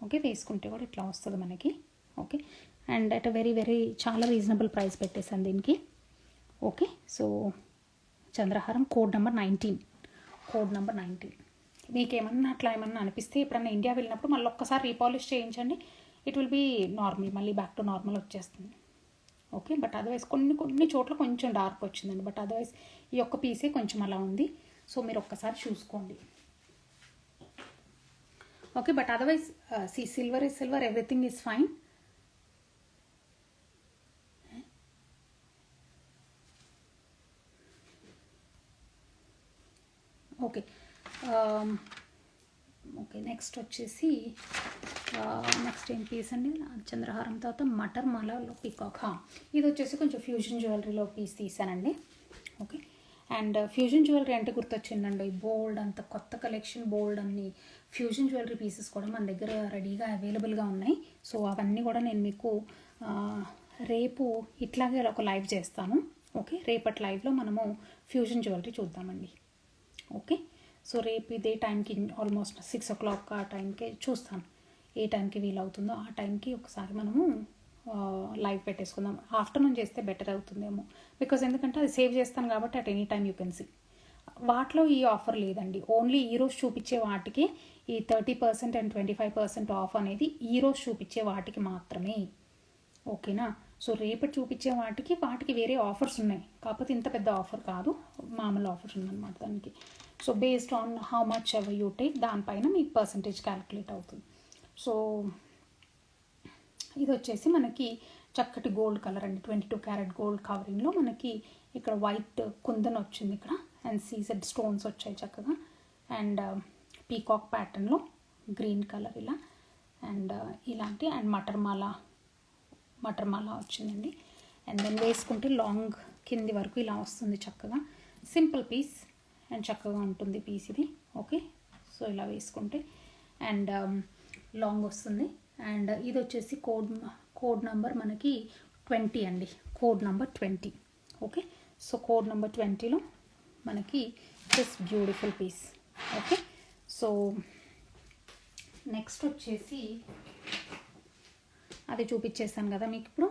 ఓకే, వేసుకుంటే కూడా ఇట్లా వస్తుంది మనకి. ఓకే, అండ్ అట్ వెరీ చాలా రీజనబుల్ ప్రైస్ పెట్టేసాను దీనికి. ఓకే, సో చంద్రహారం కోడ్ నెంబర్ 19. మీకు ఏమన్నా అట్లా ఏమన్నా అనిపిస్తే ఎప్పుడన్నా ఇండియా వెళ్ళినప్పుడు మళ్ళీ ఒక్కసారి రీపాలిష్ చేయించండి, ఇట్ విల్ బీ నార్మల్, మళ్ళీ బ్యాక్ టు నార్మల్ వచ్చేస్తుంది. ఓకే, బట్ అదర్వైజ్ కొన్ని చోట్ల కొంచెం డార్క్ వచ్చిందండి, బట్ అదర్వైజ్ ఈ ఒక్క పీసే కొంచెం అలా ఉంది. సో మీరు ఒక్కసారి చూసుకోండి. Okay, but otherwise silver is silver, everything is fine. Okay, okay next వచ్చేసి నెక్స్ట్ ఏం పీస్ అండి, చంద్రహారం తర్వాత మటర్ మాలలో పీకాక్. ఇది వచ్చేసి కొంచెం ఫ్యూజన్ జ్యువెలరీలో పీస్ తీసానండి. ఓకే, అండ్ ఫ్యూజన్ జ్యువెలరీ అంటే గుర్తొచ్చిందండి, బోల్డ్ అంత కొత్త కలెక్షన్, బోల్డ్ అన్ని ఫ్యూజన్ జ్యువెలరీ పీసెస్ కూడా మన దగ్గర రెడీగా అవైలబుల్గా ఉన్నాయి. సో అవన్నీ కూడా నేను మీకు రేపు ఇట్లాగే ఒక లైవ్ చేస్తాను. ఓకే, రేపటి లైవ్లో మనము ఫ్యూజన్ జ్యువెలరీ చూద్దామండి. ఓకే, సో రేపు ఇదే టైంకి ఆల్మోస్ట్ 6 o'clock ఆ టైంకి చూస్తాను, ఏ టైంకి వీలవుతుందో ఆ టైంకి ఒకసారి మనము లైవ్ పెట్టేసుకుందాం. ఆఫ్టర్నూన్ చేస్తే బెటర్ అవుతుందేమో, బికాజ్ ఎందుకంటే అది సేవ్ చేస్తాను కాబట్టి at any time you can see. వాటిలో ఈ ఆఫర్ లేదండి, ఓన్లీ ఈరోజు చూపించే వాటికి ఈ 30% అండ్ 25% ఆఫ్ అనేది ఈరోజు చూపించే వాటికి మాత్రమే. ఓకేనా, సో రేపటి చూపించే వాటికి వేరే ఆఫర్స్ ఉన్నాయి, కాకపోతే ఇంత పెద్ద ఆఫర్ కాదు, మామూలు ఆఫర్ ఉందన్నమాట దానికి. So based on how much ever you take దానిపైన మీకు పర్సంటేజ్ క్యాలిక్యులేట్ అవుతుంది. సో ఇది వచ్చేసి మనకి చక్కటి గోల్డ్ కలర్ అండి, 22 క్యారెట్ గోల్డ్ కవరింగ్లో మనకి ఇక్కడ వైట్ కుందన్ వచ్చింది ఇక్కడ, అండ్ సీజెడ్ స్టోన్స్ వచ్చాయి చక్కగా, అండ్ పీకాక్ ప్యాటర్న్లో గ్రీన్ కలర్ ఇలా, అండ్ ఇలాంటి అండ్ మటర్ మాల వచ్చిందండి. అండ్ దెన్ వేసుకుంటే లాంగ్ కింది వరకు ఇలా వస్తుంది చక్కగా, సింపుల్ పీస్ అండ్ చక్కగా ఉంటుంది పీస్ ఇది. ఓకే, సో ఇలా వేసుకుంటే అండ్ లాంగ్ వస్తుంది. అండ్ ఇది వచ్చేసి కోడ్ నెంబర్ మనకి 20 అండి, code number 20. Okay, so code number 20లో మనకి this beautiful piece. Okay, so next వచ్చేసి అది చూపించేసాను కదా మీకు ఇప్పుడు,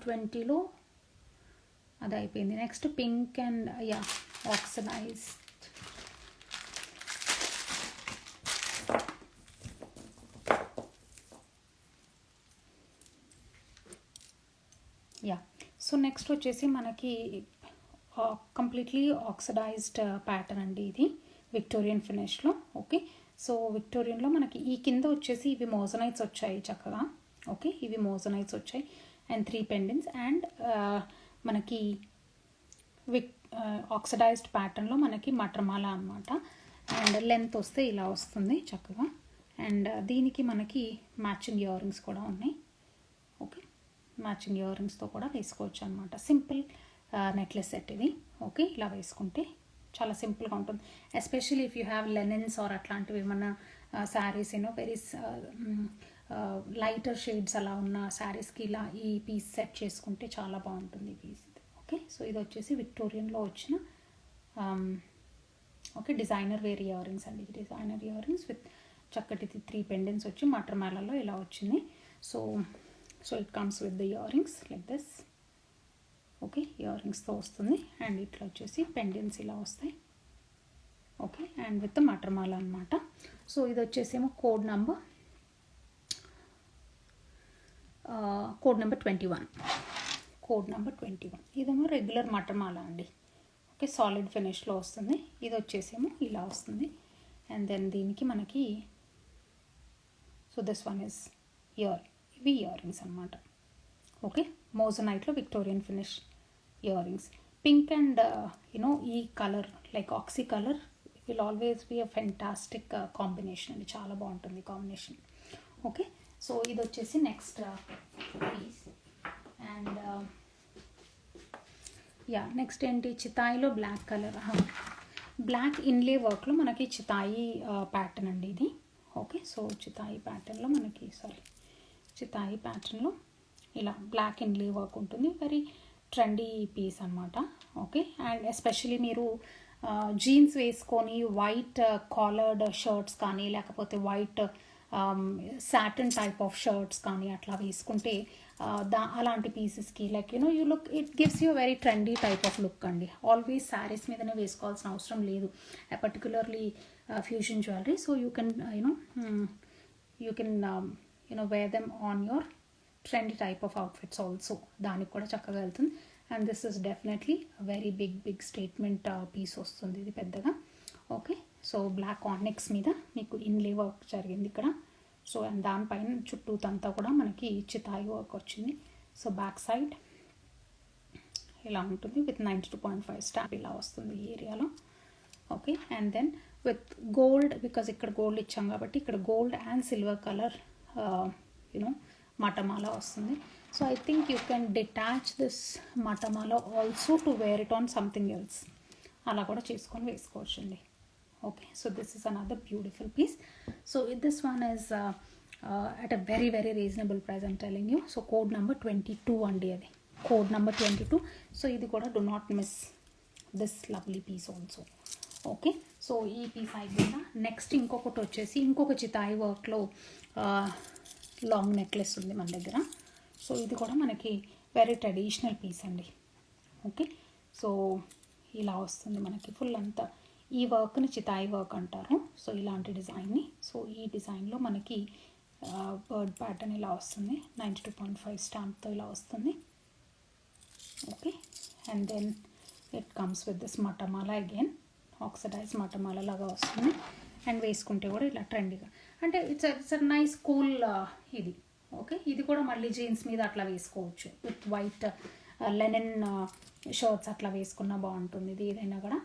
20లో అది అయిపోయింది. Next pink and oxidised so next వచ్చేసి మనకి కంప్లీట్లీ ఆక్సిడైజ్డ్ ప్యాటర్న్ అండి, ఇది విక్టోరియన్ ఫినిష్లో. ఓకే, సో విక్టోరియన్లో మనకి ఈ కింద వచ్చేసి ఇవి మోజనైట్స్ వచ్చాయి చక్కగా. ఓకే, ఇవి మోజనైట్స్ వచ్చాయి అండ్ 3 పెండెంట్స్ అండ్ మనకి ఆక్సిడైజ్డ్ ప్యాటర్న్లో మనకి మటర్మాల అనమాట. అండ్ లెంత్ వస్తే ఇలా వస్తుంది చక్కగా, అండ్ దీనికి మనకి మ్యాచింగ్ ఇయర్ రింగ్స్ కూడా ఉన్నాయి. ఓకే, మ్యాచింగ్ ఇయర్ రింగ్స్తో కూడా వేసుకోవచ్చు అనమాట. సింపుల్ నెక్లెస్ సెట్ ఇది. ఓకే, ఇలా వేసుకుంటే చాలా సింపుల్గా ఉంటుంది, especially if you have linens or అట్లాంటివి ఏమన్నా శారీస్ వెరీ లైటర్ షేడ్స్ అలా ఉన్న శారీస్కి ఇలా ఈ పీస్ సెట్ చేసుకుంటే చాలా బాగుంటుంది ఈ పీస్. ఓకే, సో ఇది వచ్చేసి విక్టోరియన్లో వచ్చిన okay designer wear earrings అండి, డిజైనర్ ఇయర్ రింగ్స్ విత్ చక్కటి 3 పెండెంట్స్ వచ్చి మటర్మాలలో ఇలా వచ్చింది. So it comes with the earrings like this. Okay, ఇయర్ రింగ్స్తో వస్తుంది అండ్ ఇట్లా వచ్చేసి పెండెంట్స్ ఇలా వస్తాయి. ఓకే, అండ్ విత్ మటర్మాల అనమాట. సో ఇది వచ్చేసేమో కోడ్ నెంబర్ 21. కోడ్ నెంబర్ 21 ఇదేమో రెగ్యులర్ మటర్మాల అండి. ఓకే, సాలిడ్ ఫినిష్లో వస్తుంది. ఇది వచ్చేసేమో ఇలా వస్తుంది అండ్ దెన్ దీనికి మనకి సో దిస్ వన్ ఇస్ ఇవి ఇయర్ రింగ్స్ అనమాట. ఓకే, మోజనైట్లో Victorian finish earrings. Pink and ఈ colour like oxy colour will always be a fantastic combination అండి, చాలా బాగుంటుంది కాంబినేషన్. ఓకే, సో ఇది వచ్చేసి నెక్స్ట్ పీస్. అండ్ నెక్స్ట్ ఏంటి చితాయిలో బ్లాక్ కలర్. బ్లాక్ ఇన్లే వర్క్లో మనకి చితాయి ప్యాటర్న్ అండి ఇది. ఓకే, సో చితాయి ప్యాటర్న్లో మనకి చితాయి ప్యాటర్న్లో ఇలా బ్లాక్ ఇన్లే వర్క్ ఉంటుంది. వెరీ ట్రెండీ పీస్ అనమాట. ఓకే, అండ్ ఎస్పెషలీ మీరు జీన్స్ వేసుకొని వైట్ కాలర్డ్ షర్ట్స్ కానీ లేకపోతే white satin type of shirts కానీ అట్లా వేసుకుంటే అలాంటి పీసెస్కి like you look it gives you very trendy type of look అండి. ఆల్వేస్ శారీస్ మీదనే వేసుకోవాల్సిన అవసరం లేదు, particularly fusion jewellery. So you can wear them on your trendy type of outfits also. దానికి కూడా చక్కగా వెళ్తుంది. And this is definitely very big statement piece వస్తుంది ఇది పెద్దగా. ఓకే, సో బ్లాక్ ఆనిక్స్ మీద మీకు ఇన్లే వర్క్ జరిగింది ఇక్కడ. సో అండ్ దానిపైన చుట్టూతంతా కూడా మనకి చితాయి వర్క్ వచ్చింది. సో బ్యాక్ సైడ్ ఇలా ఉంటుంది విత్ 92.5 స్టాంప్ ఇలా వస్తుంది ఈ ఏరియాలో. Okay, and then with gold, because ఇక్కడ గోల్డ్ ఇచ్చాం కాబట్టి ఇక్కడ గోల్డ్ అండ్ సిల్వర్ కలర్ మటమాల వస్తుంది. So I think you can detach this మటమాల also to wear it on something else. అలా కూడా చేసుకొని వేసుకోవచ్చు అండి. Okay, so this is another beautiful piece. So this one is at a very reasonable price, I'm telling you. So code number 22 andi adi, code number 22. So idi kuda do not miss this lovely piece also. Okay, so ee piece ayinda next inkokoti vachesi inkoka chitai work lo long necklace undi మన దగ్గర. So ఇది కూడా మనకి very traditional piece అండి. Okay, so ఇలా వస్తుంది మనకి full అంతా. ఈ వర్క్ని చితాయి వర్క్ అంటారు. సో ఇలాంటి డిజైన్ని, సో ఈ డిజైన్లో మనకి బర్డ్ ప్యాటర్న్ ఇలా వస్తుంది. 92.5 స్టాంప్తో ఇలా వస్తుంది. Okay, and then it comes with this మటమాల అగైన్, ఆక్సిడైజ్ మటమాల లాగా వస్తుంది. అండ్ వేసుకుంటే కూడా ఇలా ట్రెండీగా, అంటే ఇట్స్ నైస్ కూల్ ఇది. ఓకే, ఇది కూడా మళ్ళీ జీన్స్ మీద అట్లా వేసుకోవచ్చు విత్ వైట్ లెనిన్ షర్ట్స్ అట్లా వేసుకున్నా బాగుంటుంది ఇది ఏదైనా కూడా.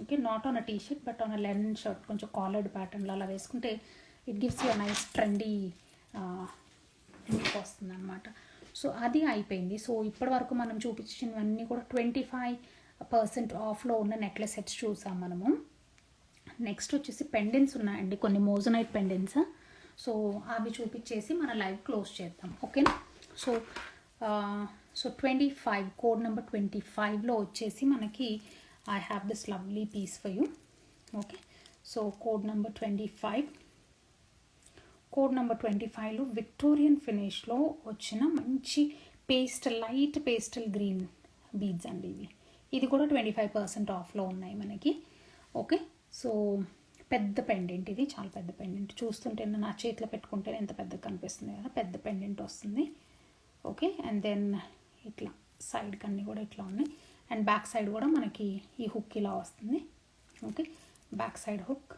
Okay, not on a T shirt but on a linen shirt, కొంచెం కాలర్డ్ ప్యాటర్న్లో అలా వేసుకుంటే it gives you a nice trendy look వస్తుంది అనమాట. సో అది అయిపోయింది. సో ఇప్పటి వరకు మనం చూపించినవన్నీ కూడా 25% ఆఫ్లో ఉన్న నెక్లెస్ సెట్స్ చూసాం మనము. నెక్స్ట్ వచ్చేసి పెండెంట్స్ ఉన్నాయండి, కొన్ని మోజనైట్ పెండెంట్స్. సో అవి చూపించేసి మన లైవ్ క్లోజ్ చేద్దాం. ఓకేనా. సో 25 కోడ్ నెంబర్ 25లో వచ్చేసి మనకి I have this lovely piece for you. Okay, so code number 25. Code number 25లో విక్టోరియన్ ఫినిష్లో వచ్చిన మంచి లైట్ పేస్టల్ గ్రీన్ బీడ్స్ అండి ఇవి. ఇది కూడా 25% ఆఫ్లో ఉన్నాయి మనకి. ఓకే, సో పెద్ద పెండెంట్, ఇది చాలా పెద్ద పెండెంట్. చూస్తుంటే నా చేతిలో పెట్టుకుంటే ఎంత పెద్దగా కనిపిస్తుంది కదా, పెద్ద పెండెంట్ వస్తుంది. ఓకే, అండ్ దెన్ ఇట్లా సైడ్కి అన్నీ కూడా ఇట్లా ఉన్నాయి. అండ్ బ్యాక్ సైడ్ కూడా మనకి ఈ హుక్ ఇలా వస్తుంది. Okay, back side hook.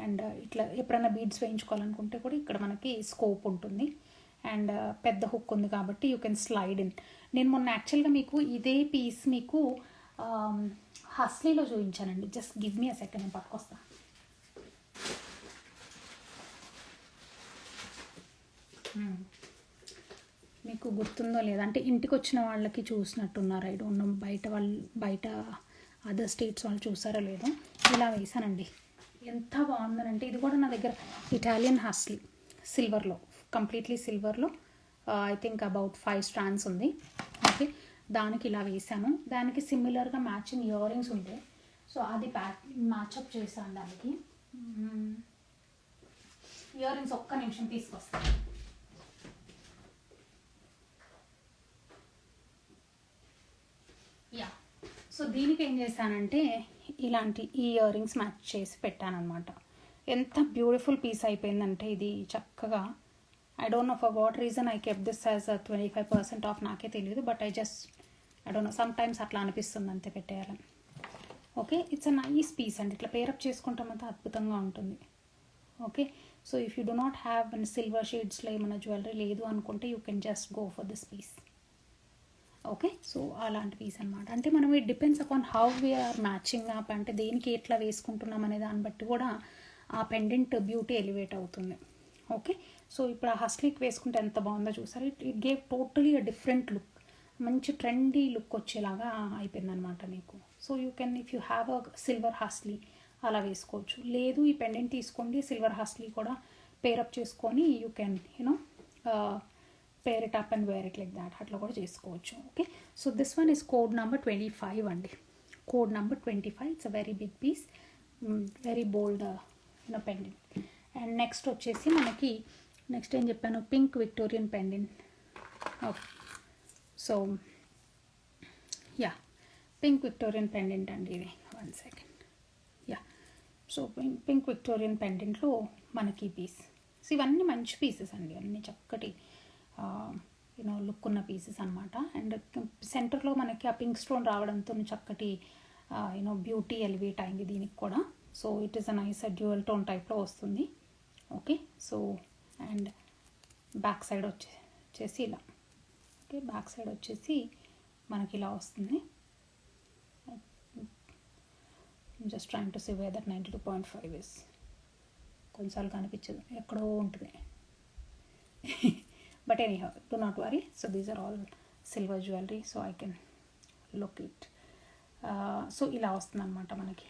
And ఇట్లా ఎప్పుడైనా బీడ్స్ వేయించుకోవాలనుకుంటే కూడా ఇక్కడ మనకి స్కోప్ ఉంటుంది. అండ్ పెద్ద హుక్ ఉంది కాబట్టి యూ కెన్ స్లైడ్ ఇన్. నేను మొన్న యాక్చువల్గా మీకు ఇదే పీస్ మీకు హస్లీలో చూపించానండి. Just give me a second, నేను పట్టుకొస్తా. మీకు గుర్తుందో లేదా అంటే ఇంటికి వచ్చిన వాళ్ళకి చూసినట్టున్నారు. ఐ డోంట్ నో బయట అదర్ స్టేట్స్ వాళ్ళు చూసారో లేదో. ఇలా వేసానండి, ఎంత బాగుందనంటే. ఇది కూడా నా దగ్గర ఇటాలియన్ హస్లీ సిల్వర్లో, కంప్లీట్లీ సిల్వర్లో ఐ థింక్ అబౌట్ 5 స్ట్రాండ్స్ ఉంది. ఓకే, దానికి ఇలా వేసాను. దానికి సిమిలర్గా మ్యాచింగ్ ఇయర్ రింగ్స్ ఉంటాయి. సో అది మ్యాచప్ చేశాను దానికి. ఇయర్ రింగ్స్ ఒక్క నిమిషం తీసుకొస్తాను. యా, సో దీనికి ఏం చేశానంటే ఇలాంటి ఈ ఇయర్ రింగ్స్ మ్యాచ్ చేసి పెట్టానమాట. ఎంత బ్యూటిఫుల్ పీస్ అయిపోయిందంటే ఇది చక్కగా. I don't know for what reason I kept this as 25% off, నాకే తెలియదు. But I don't know, sometimes అట్లా అనిపిస్తుంది అంతే పెట్టేయాలని. Okay, it's a nice piece అండి. ఇట్లా పేరప్ చేసుకుంటామంతా అద్భుతంగా ఉంటుంది. Okay, so if you do not have silver షేడ్స్లో ఏమైనా జ్యువెలరీ లేదు అనుకుంటే you can just go for this piece. Okay, so అలాంటి పీస్ అనమాట. అంటే మనం it depends upon how we are matching up, అంటే దేనికి ఎట్లా వేసుకుంటున్నాం అనే దాన్ని బట్టి కూడా ఆ పెండెంట్ బ్యూటీ ఎలివేట్ అవుతుంది. ఓకే, సో ఇప్పుడు ఆ హస్లీకి వేసుకుంటే ఎంత బాగుందో చూసారు. It gave totally a different look. మంచి ట్రెండీ లుక్ వచ్చేలాగా అయిపోయింది అనమాట నీకు. So you can if you have a silver Horsley అలా వేసుకోవచ్చు. లేదు ఈ పెండెంట్ తీసుకోండి సిల్వర్ హాస్లీ కూడా పేరప్ చేసుకొని you can you know pair it up and wear it like that, అట్లా కూడా చేసుకోవచ్చు. Okay, so this one is code number 25 అండి. Code number 25. It's a very big piece, very bold you know pendant. And next వచ్చేసి మనకి next ఏం చెప్పాను, pink Victorian pendant. Okay, so yeah pink Victorian pendant అండి ఇది. 1 second. Yeah, so pink Victorian పెండెంట్లో మనకి piece. So ఇవన్నీ మంచి పీసెస్ అండి, అన్నీ చక్కటి యూనో లుక్ ఉన్న పీసెస్ అనమాట. అండ్ సెంటర్లో మనకి ఆ పింక్ స్టోన్ రావడంతో చక్కటి యూనో బ్యూటీ ఎలివేట్ అయింది దీనికి కూడా. So it is a nice dual tone టైప్లో వస్తుంది. Okay, so and back side వచ్చేసి ఇలా. ఓకే, బ్యాక్ సైడ్ వచ్చేసి మనకి ఇలా వస్తుంది. Just trying to see where that 92.5 is. కొన్నిసార్లు కనిపించదు, ఎక్కడో ఉంటుంది. But anyhow, do not worry. So these are all silver jewellery, so I can look it. So ఇలా వస్తుంది అనమాట మనకి.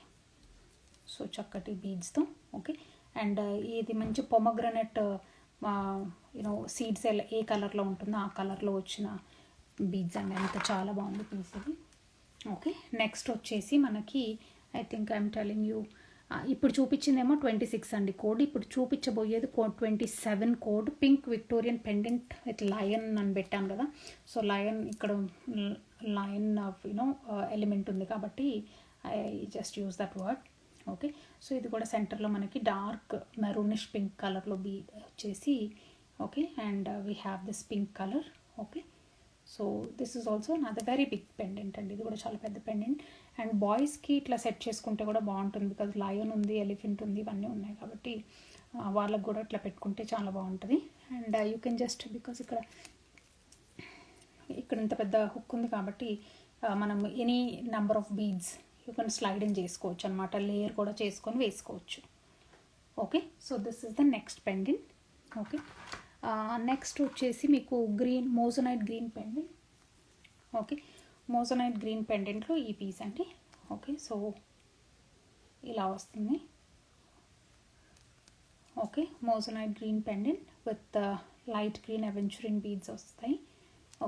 సో చక్కటి బీడ్స్తో. ఓకే, అండ్ ఇది మంచి పొమగ్రనెట్ యూనో సీడ్స్ ఏ కలర్లో ఉంటుందో ఆ కలర్లో వచ్చిన బీడ్స్ అండి, అంత చాలా బాగుంది పీస్ ఇది. ఓకే, నెక్స్ట్ వచ్చేసి మనకి I think I'm telling you, ఇప్పుడు చూపించిందేమో 26 అండి కోడ్. ఇప్పుడు చూపించబోయేది code 27 code. Pink Victorian pendant with lion అని పెట్టాను కదా. సో లయన్ ఇక్కడ లయన్ యూనో ఎలిమెంట్ ఉంది కాబట్టి I just use that word. Okay, so ఇది కూడా సెంటర్లో మనకి డార్క్ మెరూనిష్ పింక్ కలర్లో వచ్చేసి. Okay, and we have this pink colour. Okay, so this is also నాది వెరీ బిగ్ పెండెంట్ అండి, ఇది కూడా చాలా పెద్ద పెండెంట్. అండ్ బాయ్స్కి ఇట్లా సెట్ చేసుకుంటే కూడా బాగుంటుంది, బికాజ్ లయన్ ఉంది, ఎలిఫెంట్ ఉంది, ఇవన్నీ ఉన్నాయి కాబట్టి వాళ్ళకు కూడా ఇట్లా పెట్టుకుంటే చాలా బాగుంటుంది. And you can just because ఇక్కడ ఇంత పెద్ద హుక్ ఉంది కాబట్టి మనం any number of beads you can slide in చేసుకోవచ్చు అనమాట, లేయర్ కూడా చేసుకొని వేసుకోవచ్చు. Okay, so this is the next pendant. Okay, next వచ్చేసి మీకు green moissanite green pendant. Okay, moissanite green పెండెంట్లో ఈ పీస్ అండి. ఓకే, సో ఇలా వస్తుంది. Okay, moissanite green pendant with light green aventurine beads వస్తాయి.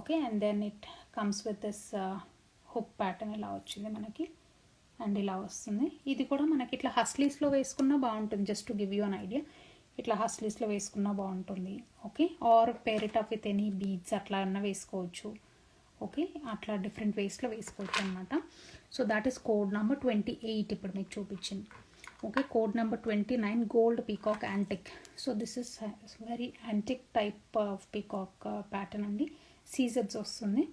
Okay, and then it comes with this hook pattern ఇలా వచ్చింది మనకి, అండ్ ఇలా వస్తుంది. ఇది కూడా మనకి ఇట్లా హస్లీస్లో వేసుకున్నా బాగుంటుంది, just to give you an idea. ఇట్లా హస్లీస్లో వేసుకున్నా బాగుంటుంది. Okay, or pair it up with any beads అట్లా అన్నా వేసుకోవచ్చు. ఓకే, అట్లా డిఫరెంట్ వేస్లో వేసుకోవచ్చు అనమాట. So that is code number 28 ఇప్పుడు మీకు చూపించింది. Okay, code number 29 gold peacock antique. So this is very antique type of peacock pattern అండి. సీజెడ్స్ వస్తుంది.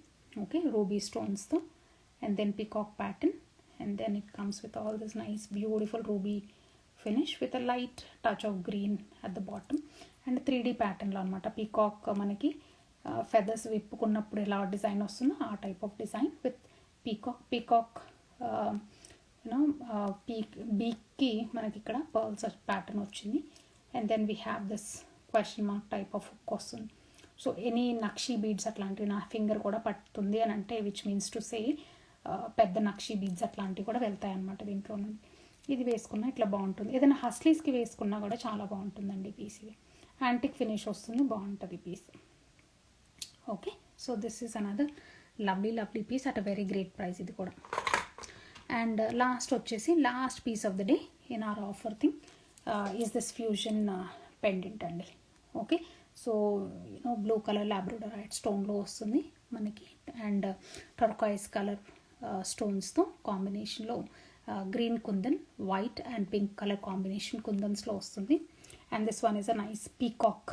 ఓకే, రూబీ స్టోన్స్తో and then peacock pattern, and then it comes with all this nice beautiful ruby finish with a light touch of green at the bottom and 3D pattern లో అనమాట. Peacock మనకి feathers విప్పుకున్నప్పుడు ఎలా design వస్తుందో ఆ type of design with peacock you know బీక్కి మనకి ఇక్కడ pearls pattern వచ్చింది. And then we have this question mark type of hook వస్తుంది. సో ఎనీ నక్షీ బీడ్స్ అట్లాంటివి నా ఫింగర్ కూడా పట్టుతుంది అని అంటే విచ్ మీన్స్ టు సే పెద్ద నక్షీ బీడ్స్ అట్లాంటివి కూడా వెళ్తాయి అన్నమాట దీంట్లో నుండి. ఇది వేసుకున్నా ఇట్లా బాగుంటుంది. ఏదైనా హస్లీస్కి వేసుకున్నా కూడా చాలా బాగుంటుందండి పీస్. ఇది యాంటిక్ ఫినిష్ వస్తుంది, బాగుంటుంది piece. Okay, so this is another lovely piece at a very great price ఇది కూడా. అండ్ లాస్ట్ వచ్చేసి last piece of the day in our offer thing is this fusion pendant అండి. Okay, so you know blue colour labradorite స్టోన్లో వస్తుంది మనకి, and turquoise colour స్టోన్స్తో కాంబినేషన్లో green kundan, white and pink colour combination కుందన్స్లో వస్తుంది. And this one is a nice peacock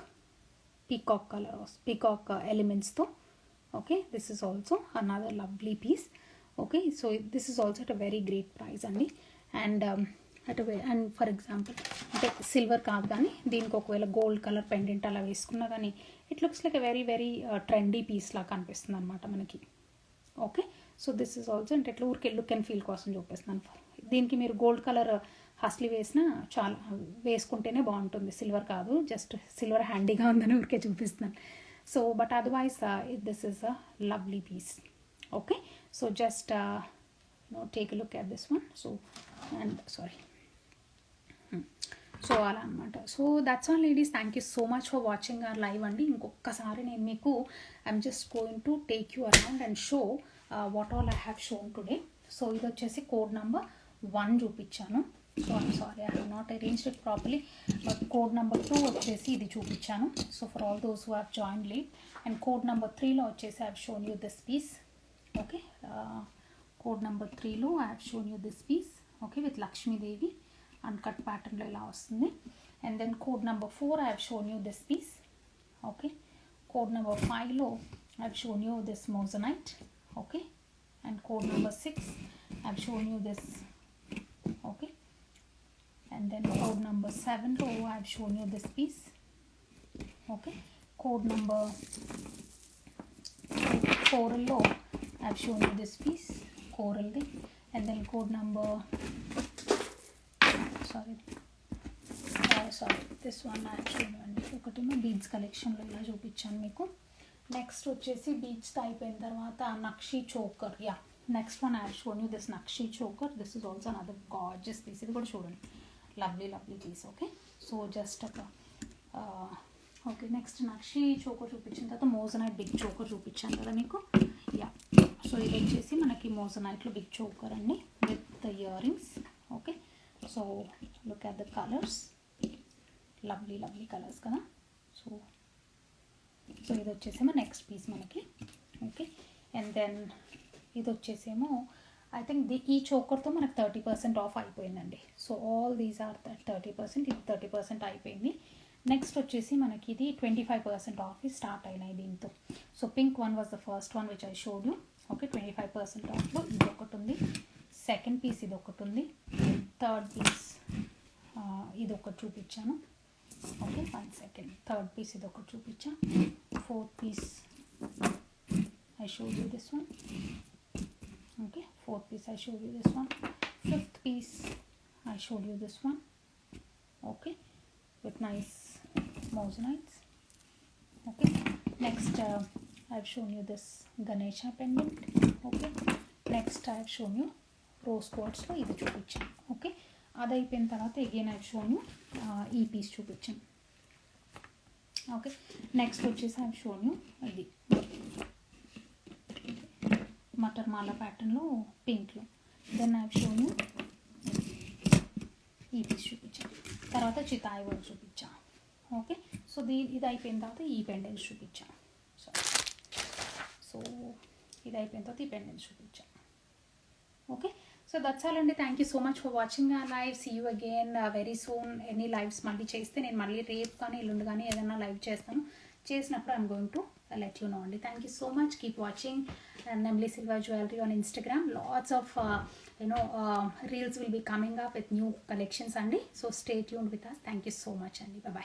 colour, peacock ఎలిమెంట్స్తో. Okay, this is also another lovely piece. Okay, so this is also at a very great price అండి. And and for example అంటే silver కాదు కానీ దీనికి ఒకవేళ gold colour pendant అలా వేసుకున్నా కానీ it looks like a very trendy piece లాగా కనిపిస్తుంది అనమాట మనకి. Okay, so this is also అంటే ఎట్లా ఊరికే లుక్ అండ్ ఫీల్ కోసం చూపిస్తున్నాను. దీనికి మీరు గోల్డ్ కలర్ హస్లీ వేసినా చాలా వేసుకుంటేనే బాగుంటుంది, సిల్వర్ కాదు, జస్ట్ సిల్వర్ హ్యాండీగా ఉందని ఊరికే చూపిస్తున్నాను. So but otherwise this is a lovely piece. Okay, so just take a look at this one. So and sorry, so అలా అనమాట. So that's all ladies, thank you so much for watching our live అండి. ఇంకొకసారి నేను మీకు I'm just going to take you around and show what all I have shown today. So ఇది వచ్చేసి code number 1 చూపించాను. So I'm sorry, I have not arranged it properly, but code number 2 వచ్చేసి ఇది చూపించాను. So for all those who have join late. And code number 3లో వచ్చేసి I have shown you this piece. Okay, code number 3లో I have shown you this piece. Okay, with Lakshmidevi uncut pattern లో ఇలా వస్తుంది. And then code number 4 I have shown you this piece. Okay, code number 5లో I have shown you this moissanite. Okay, and code number 6 I have shown you this. Okay, and then code number 7లో I have shown you this piece. Okay, code number 4లో I have shown you this piece, కోరల్ది. And then code number sorry this one actually అండి, ఒకటేమో beads కలెక్షన్లో ఇలా చూపించాను మీకు. Next వచ్చేసి బీడ్స్తో అయిపోయిన తర్వాత nakshi choker. Yeah, next one I shown you this nakshi choker. This is also another gorgeous piece. ఇది కూడా చూడండి, lovely lovely piece. Okay, so just ఒక ఓకే, నెక్స్ట్ నక్షీ చోకర్ చూపించిన తర్వాత మోజనైట్ బిగ్ చోకర్ చూపించాను కదా మీకు. యా, సో ఇది వచ్చేసి మనకి మోజనైట్లో బిగ్ చోకర్ అండి with the ear rings. Okay, so look at the colours, lovely lovely colours కదా. సో ఇది వచ్చేసేమో నెక్స్ట్ పీస్ మనకి. ఓకే, అండ్ దెన్ ఇది వచ్చేసేమో ఐ థింక్ ఈ చోకర్తో మనకు 30% ఆఫ్ అయిపోయిందండి. సో ఆల్ దీస్ ఆర్ 30%, ఇది 30% అయిపోయింది. నెక్స్ట్ వచ్చేసి మనకి ఇది 25% ఆఫ్ స్టార్ట్ అయినాయి దీంతో. So pink one was the first one which I showed you. Okay, 25% ఆఫ్లో ఇది ఒకటి ఉంది. సెకండ్ పీస్ ఇది ఒకటి ఉంది. థర్డ్ పీస్ ఇది ఒకటి చూపించాను. Okay, 1 second. థర్డ్ పీస్ ఇది ఒకటి చూపించాను. Fourth peace I showed you this one. Okay, fourth peace I showed you this one. Fifth peace I showed you this one. Okay, with nice మోజనైట్స్. Okay, next I've shown you this Ganesha pendant. Okay, next I've shown you rose quartzలో ఇది చూపించాను. Okay, అది అయిపోయిన తర్వాత again I've shown you ఈ piece చూపించాను. Okay, next వచ్చేసి I've shown you ఇది మటర్ మాల ప్యాటర్న్లో పింక్లో. దెన్ I've shown you ఈ పీస్ చూపించాను. తర్వాత చితాయి వర్క్ చూపించాను. ఓకే, సో ఇది అయిపోయిన తర్వాత ఈ పెండెంట్స్ చూపించాను. సో ఇది అయిపోయిన తర్వాత ఈ పెండెంట్స్ చూపించాను. ఓకే, సో దట్స్ ఆల్ అండి. Thank you so much for watching ఆ live. See you again very soon. Any lives మళ్ళీ చేస్తే నేను మళ్ళీ రేపు కానీ ఎల్లుండి కానీ ఏదైనా లైవ్ చేస్తాను. చేసినప్పుడు I'm going to let you know అండి. Thank you so much. Keep watching Nemli Silva Jewelry on Instagram. Lots of reels will be coming up with new collections, Andy. So stay tuned with us. Thank you so much, Andy. Bye bye.